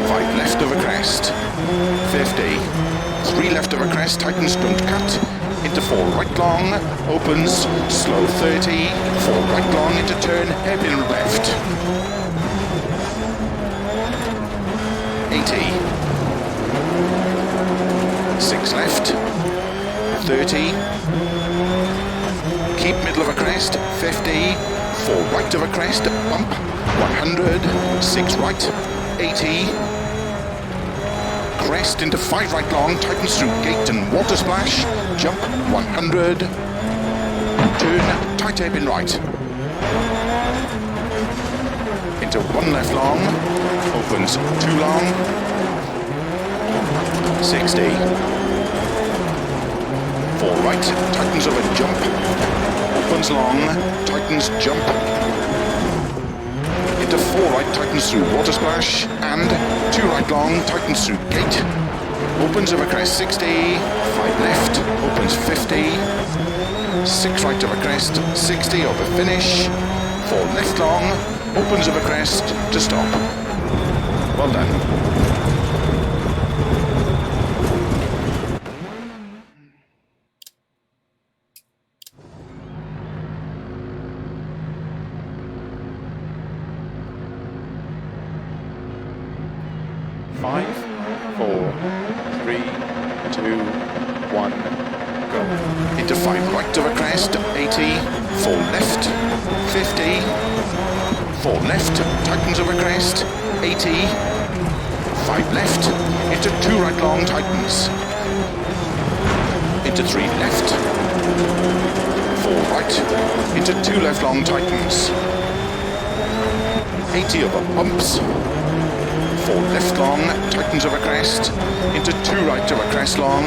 Speaker 2: 5 left of a crest. 50. 3 left of a crest, tightens, don't cut. Into 4 right long, opens, slow 30. 4 right long into turn, hairpin left. 80. 6 left. 30. Keep middle of a crest. 50. 4 right of a crest, bump. 100. 6 right. 80. Crest into 5 right long, tightens through gate and water splash. Jump. 100. Turn, tight hairpin right. Into 1 left long. Opens 2 long. 60. 4 right, tightens of a jump. Opens long, tightens jump. Into 4 right, tightens through water splash. And 2 right long, tightens through gate. Opens of a crest 60. 5 left, opens 50. 6 right of a crest, 60 over finish. 4 left long, opens of a crest to stop. Well done.
Speaker 1: Five, 4, 3, 2, 1, go.
Speaker 2: Into 5 right of a crest, 80, 4 left, 50, 4 left, tightens of a crest, 80, 5 left, into 2 right long, tightens, into 3 left, 4 right, into 2 left long, tightens, 80 over bumps, 4 left long, tightens of a crest, into 2 right of a crest long,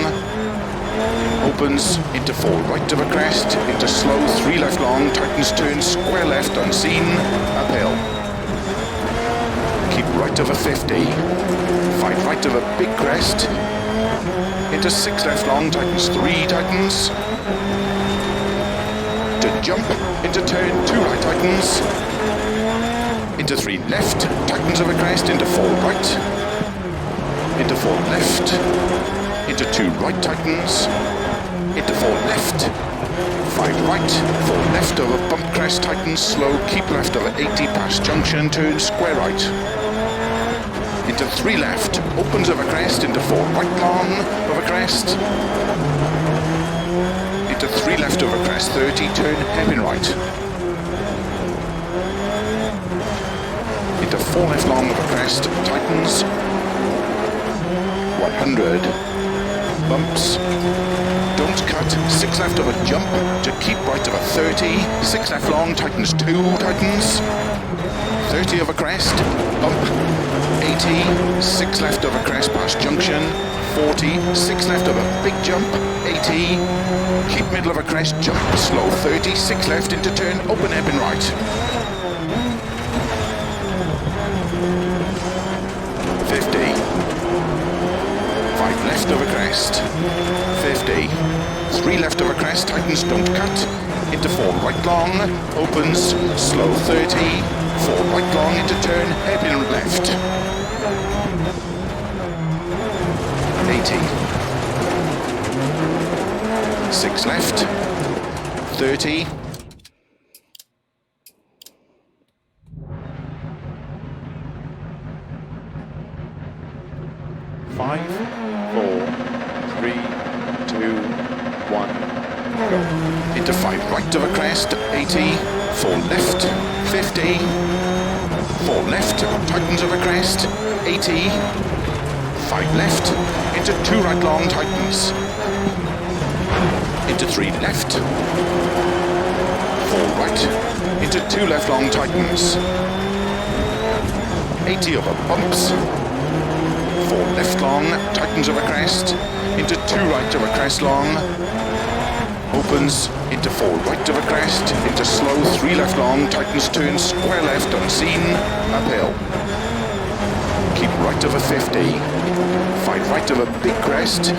Speaker 2: opens into 4 right of a crest, into slow 3 left long, tightens turn, square left, unseen, uphill. Keep right of a 50, 5 right of a big crest, into 6 left long, tightens 3, tightens, to jump, into turn 2 right, tightens, into 3 left, tightens of a crest, into 4 right, into 4 left, into 2 right, tightens, into 4 left, 5 right, 4 left over bump crest, tightens, slow, keep left over 80 past junction, turn square right, into 3 left, opens of a crest, into 4 right long of a crest, into 3 left over crest, 30, turn hairpin right. Into 4 left long of a crest, tightens, 100, bumps, don't cut, 6 left of a jump, to keep right of a 30, 6 left long, tightens 2, tightens, 30 of a crest, bump, 80, 6 left of a crest past junction, 40, 6 left of a big jump, 80, keep middle of a crest, jump, slow 30, 6 left into turn, open hairpin right. 50. 5 left of a crest. 50. 3 left of a crest, tightens, don't cut. Into 4 right long, opens, slow 30. 4 right long into turn, hairpin left. 80. 6 left. 30.
Speaker 1: 5, 4, 3, 2, 1, go.
Speaker 2: Into 5 right of a crest, 80, 4 left, 50, 4 left, tightens of a crest, 80, 5 left, into 2 right long, tightens, into 3 left, 4 right, into 2 left long, tightens, 80 over bumps, 4 left long, tightens of a crest, into 2 right of a crest long, opens, into 4 right of a crest, into slow 3 left long, tightens turn, square left, unseen, uphill. Keep right of a 50, 5 right of a big crest,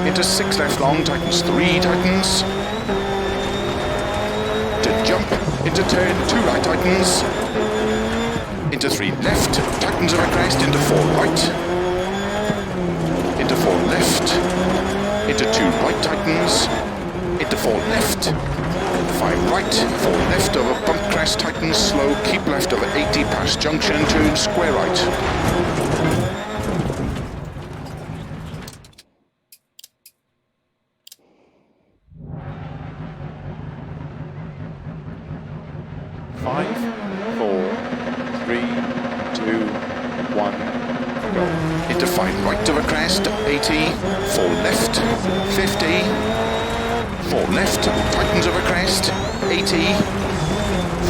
Speaker 2: into 6 left long, tightens 3, tightens. To jump, into turn 2 right, tightens. Into 3 left, tightens over crest, into 4 right. Into 4 left, into 2 right, tightens. Into 4 left, 5 right, 4 left over bump crest, tightens, slow, keep left over 80 past junction, turn square right.
Speaker 1: Five, 4, 3, 2, 1, go.
Speaker 2: Into 5 right over crest, 80, 4 left, 50, 4 left, tightens over crest, 80,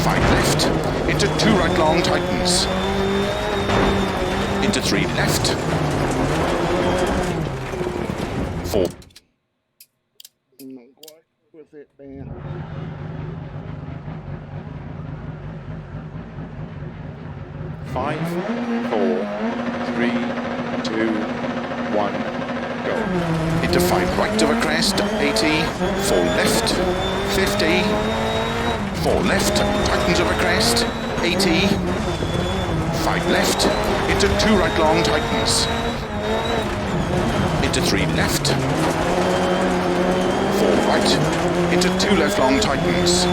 Speaker 2: 5 left, into 2 right long, tightens, into 3 left, 4,
Speaker 3: Not quite with it there.
Speaker 1: Five, 4, 3, 2, 1, go.
Speaker 2: into 5 right over crest, 80, 4 left, 50, 4 left, tightens over crest, 80, 5 left, into 2 right long, tightens, into 3 left, 4 right, into 2 left long, tightens,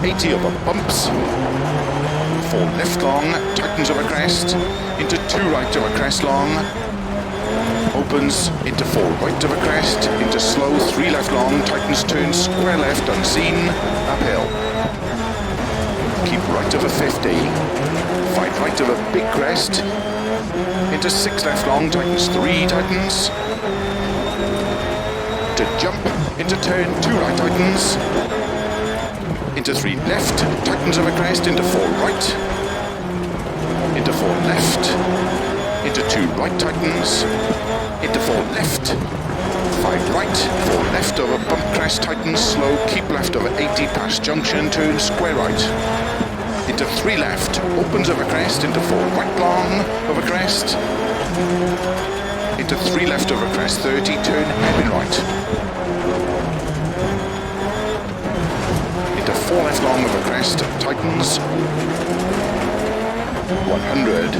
Speaker 2: 80 over bumps, 4 left long, tightens over crest, into 2 right over crest long, opens, into 4 right over crest, into slow, 3 left long, tightens, turns, square left, unseen, uphill. Keep right over 50, 5 right over big crest, into 6 left long, tightens, 3, tightens, to jump, into turn, 2 right, tightens, into 3 left, tightens over crest, into 4 right, into 4 left, into 2 right, tightens, into 4 left, 5 right, 4 left over bump crest, tightens, slow, keep left over 80 past junction, turn square right, into 3 left, opens over crest, into 4 right long, over crest, into 3 left over crest, 30, turn hairpin right. 4 left long over crest, tightens, 100,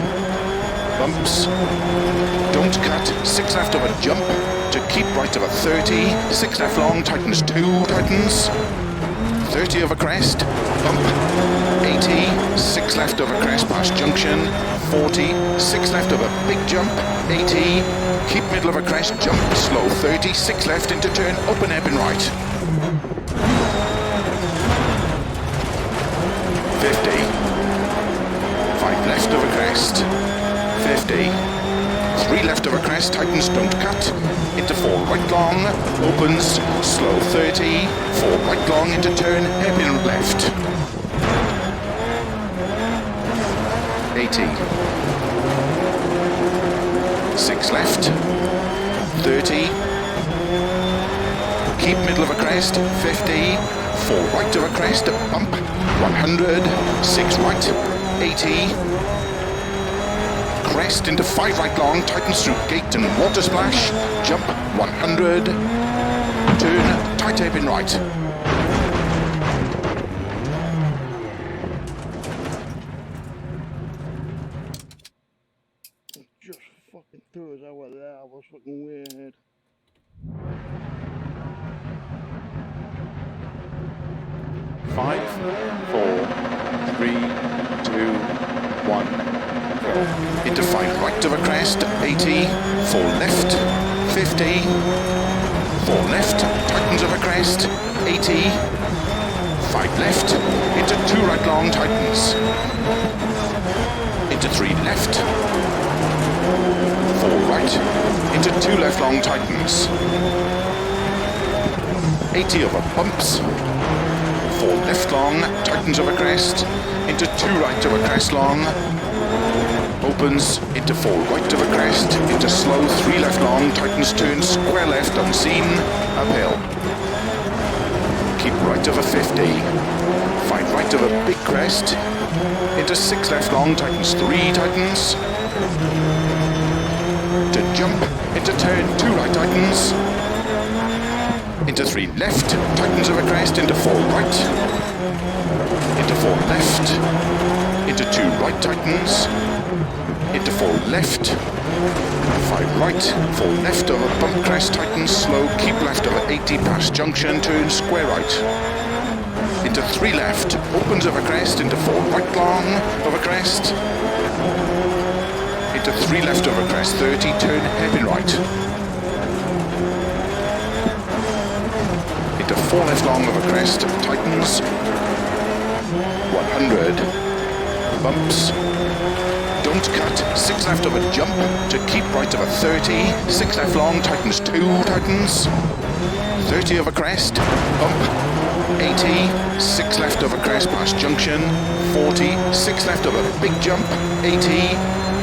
Speaker 2: bumps, don't cut, 6 left over jump, to keep right over 30, 6 left long, tightens 2, tightens, 30 over crest, bump, 80, 6 left over crest past junction, 40, 6 left over big jump, 80, keep middle over crest, jump, slow, 30, 6 left into turn, open hairpin right. 50, 5 left over crest, 50, 3 left over crest, tightens, don't cut, into 4 right long, opens, slow 30, 4 right long into turn, hairpin left, 80, 6 left, 30, keep middle of a crest, 50, 4 right over crest, bump, 100, 6 right, 80, crest into 5 right long, tightens through gate and water splash, jump, 100, turn, tight hairpin right.
Speaker 3: Just fucking threw us over there. I was fucking weird.
Speaker 1: Five, 4, 3, 2, 1, go.
Speaker 2: Into 5 right over crest, 80, 4 left, 50, 4 left, tightens over crest, 80, 5 left, into 2 right long, tightens, into 3 left, 4 right, into 2 left long, tightens, 80 over bumps, 4 left long, tightens over crest, into 2 right over crest long, opens, into 4 right over crest, into slow, 3 left long, tightens, turns, square left, unseen, uphill. Keep right over 50, 5 right over big crest, into 6 left long, tightens 3, tightens, to jump, into turn 2 right tightens, into 3 left, tightens over crest, into 4 right, into 4 left, into 2 right tightens, into 4 left, 5 right, 4 left over bump crest tightens, slow, keep left over 80 past junction, turn square right, into 3 left, opens over crest, into 4 right long over crest, into 3 left over crest, 30, turn hairpin right, into 4 left long over crest, tightens, 100, bumps, don't cut, 6 left over jump, to keep right over 30, 6 left long, tightens 2, tightens, 30 over crest, bump, 80, 6 left over crest past junction, 40, 6 left over big jump, 80,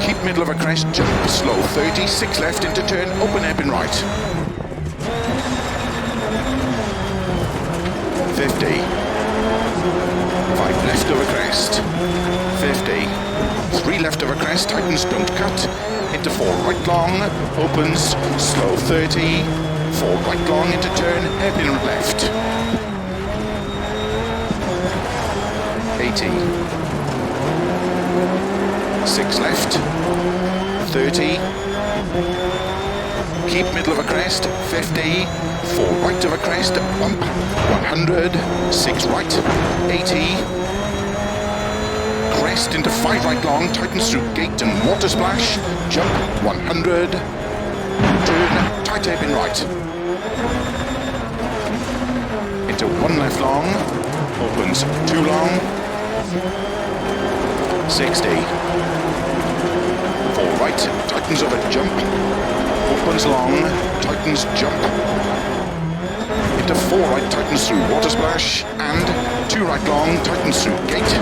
Speaker 2: keep middle over crest, jump, slow, 30, 6 left into turn, open hairpin right, 50, 5 left over crest, 50, 3 left over crest, tightens, don't cut, into 4 right long, opens, slow, 30, 4 right long into turn, hairpin left, 80, 6 left, 30, keep middle of a crest, 50, 4 right of a crest, bump, 100, 6 right, 80, crest into 5 right long, tightens through gate and water splash, jump, 100, turn, tight hairpin right, into 1 left long, opens 2 long, 60, 4 right, tightens over jump, opens long, tightens jump, into 4 right, tightens through water splash, and 2 right long, tightens through gate,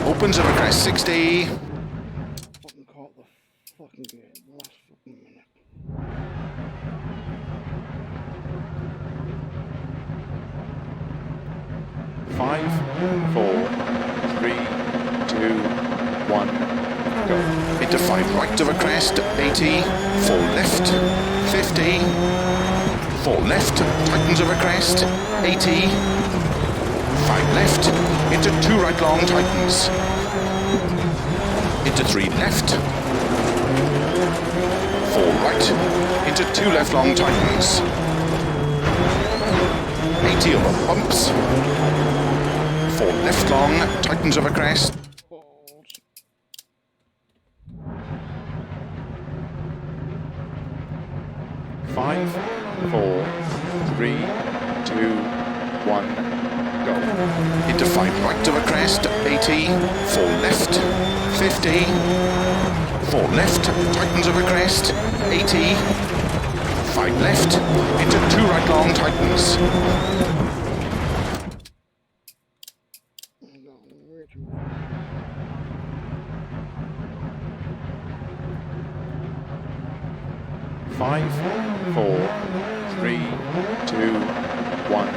Speaker 2: opens over crest, 60,
Speaker 3: Fucking caught the fucking gate last fucking minute.
Speaker 1: Five, 4, 3, 2, 1, go.
Speaker 2: into 5 right of a crest, 80, 4 left, 50, 4 left, tightens over crest, 80, 5 left, into 2 right long, tightens, into 3 left, 4 right, into 2 left long, tightens, 80 over bumps, 4 left long, tightens over crest,
Speaker 3: Balls.
Speaker 1: 5, 4, 3, 2, 1, go.
Speaker 2: into 5 right of a crest, 80, 4 left, 50, 4 left, tightens over crest, 80, 5 left, into 2 right long, tightens,
Speaker 3: No, way too
Speaker 1: Five, 4, 3, 2, 1,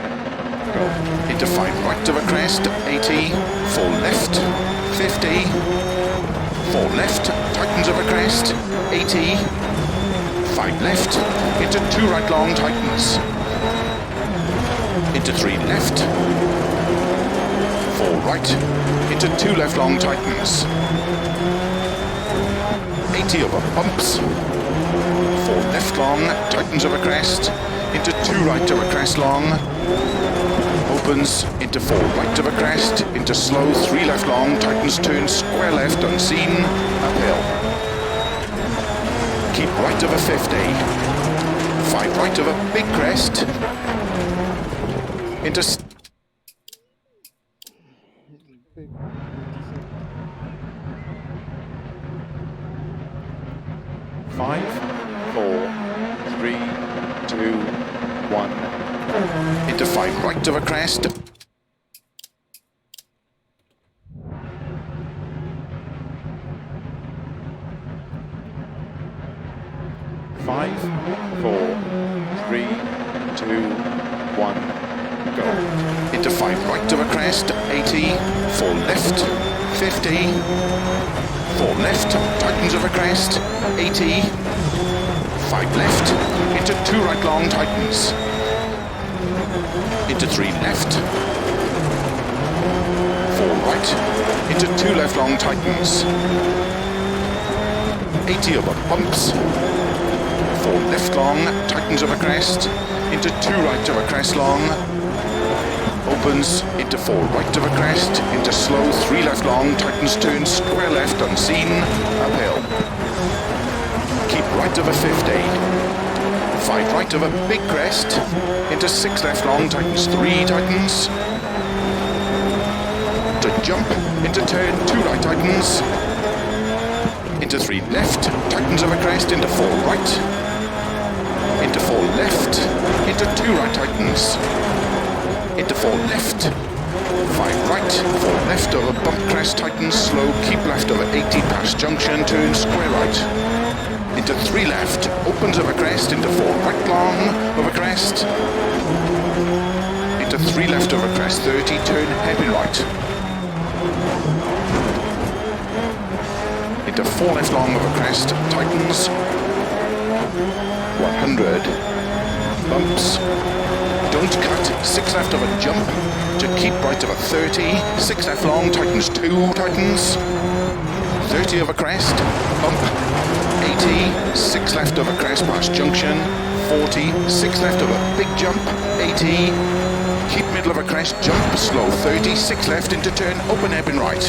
Speaker 1: go.
Speaker 2: into 5 right of a crest, 80, 4 left, 50, 4 left, tightens over crest, 80, 5 left, into 2 right long, tightens, into 3 left, 4 right, into 2 left long, tightens, 80 over bumps, 4 left long, tightens over crest, into 2 right over crest long, opens, into 4 right over crest, into slow, 3 left long, tightens, turns, square left, unseen, uphill. Keep right over 50, 5 right over big crest, into
Speaker 3: big.
Speaker 1: 5, 4, 3, 2, 1,
Speaker 2: into 5 right over crest,
Speaker 1: 5, 4, 3, 2, 1, go.
Speaker 2: into 5 right over crest, 80, 4 left, 50, 4 left, tightens over crest, 80, 5 left, into 2 right long, tightens. Into 3 left, 4 right, into 2 left long, tightens. 80 over bumps, 4 left long, tightens over crest, into 2 right over crest long, opens, into 4 right over crest, into slow, 3 left long, tightens turn, square left, unseen, uphill. Keep right over 50. 5 right over big crest, into 6 left long, tightens 3, tightens. To jump, into turn, 2 right, tightens. Into 3 left, tightens over crest, into 4 right. Into 4 left, into 2 right, tightens. Into 4 left, 5 right, 4 left over bump crest, tightens, slow, keep left over 80 past junction, turn, square right. Into 3 left, opens over crest, into 4 right long, over crest. Into 3 left over crest, 30, turn, hairpin right. Into 4 left long over crest, tightens. 100, bumps. Don't cut, 6 left over jump, to keep right over 30, 6 left long, tightens 2, tightens. 30 over crest, bump. 80, 6 left over crest past junction, 40, 6 left over big jump, 80, keep middle of a crest, jump, slow, 30, 6 left into turn, open hairpin right.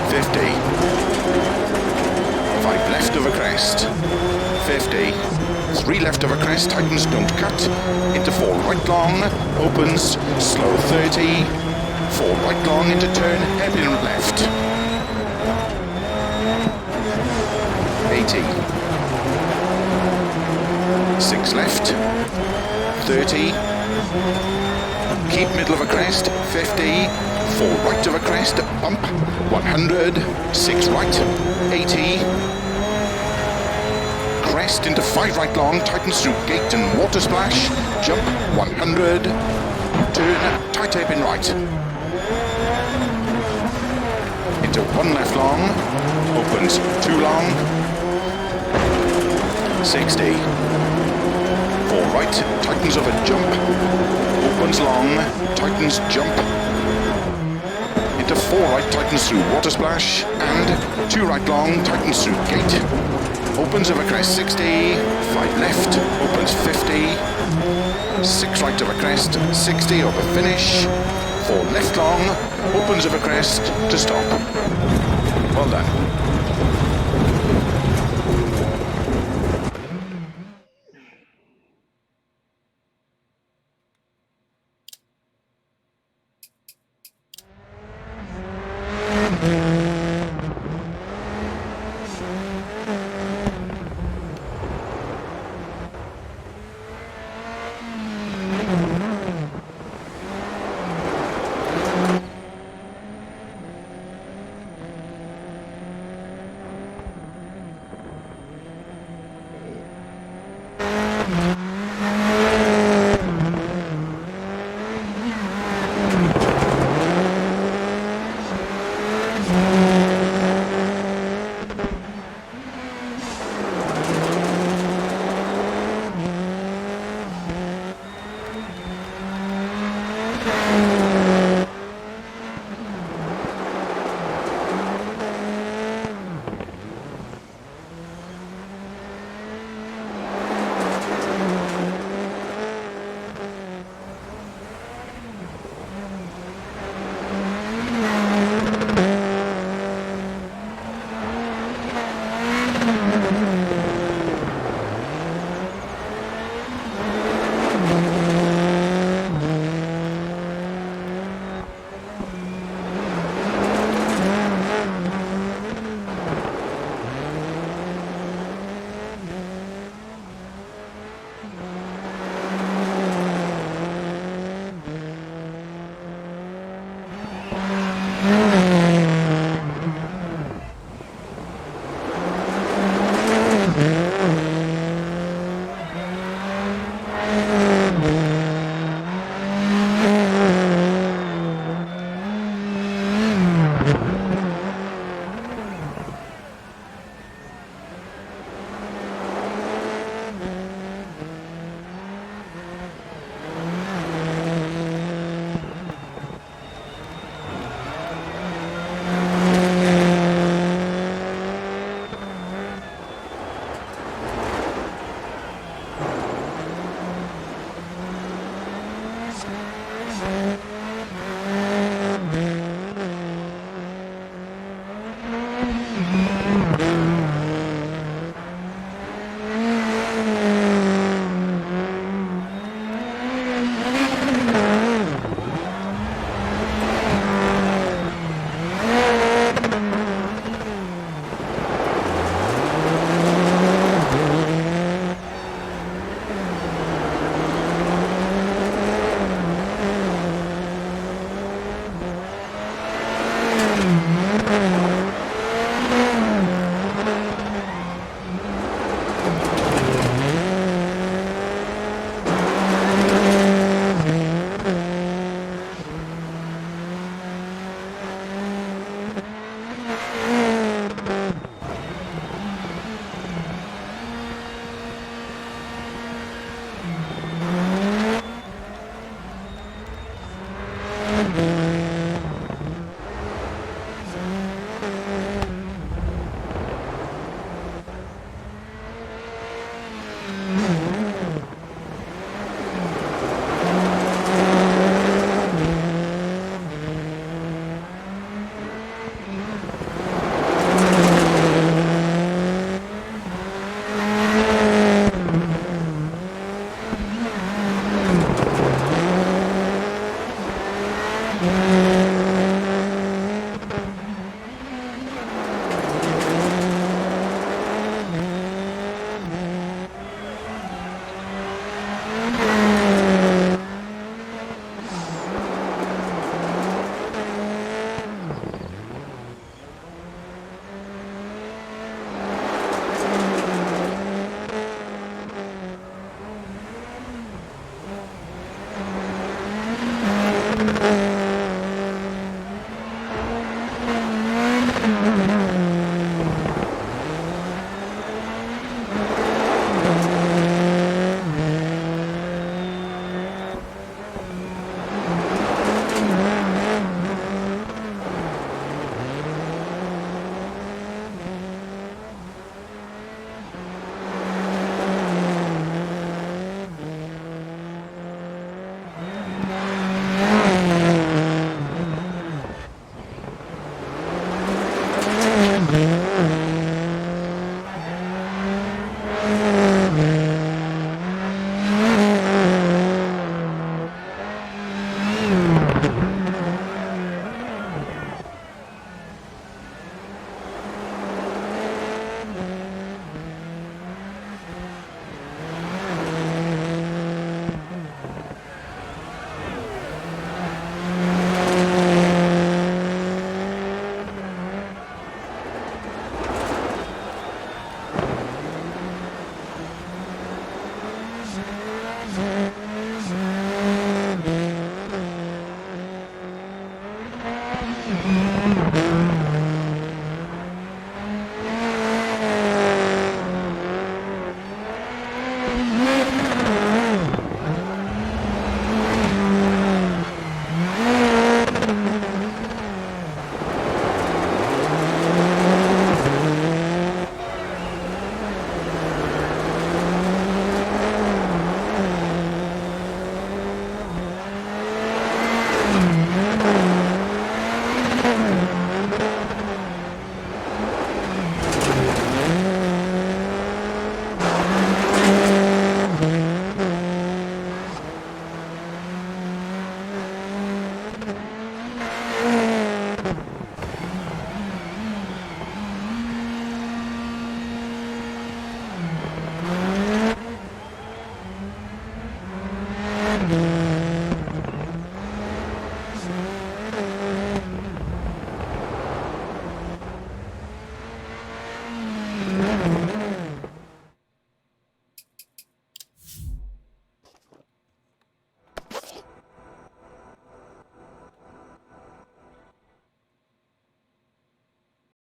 Speaker 2: 50, 5 left over crest, 50, 3 left over crest, tightens, don't cut, into 4 right long, opens, slow, 30, 4 right long into turn, hairpin left. 80, 6 left, 30, keep middle of a crest, 50, 4 right of a crest, bump, 100, 6 right, 80, crest into 5 right long, tightens through gate and water splash, jump, 100, turn, tight hairpin right. Into 1 left long, opens 2 long, 60, 4 right, tightens over jump, opens long, tightens jump, into 4 right, tightens through water splash, and 2 right long, tightens through gate, opens over crest 60, 5 left, opens 50, 6 right over crest, 60 over finish, 4 left long, opens over crest to stop. Well done.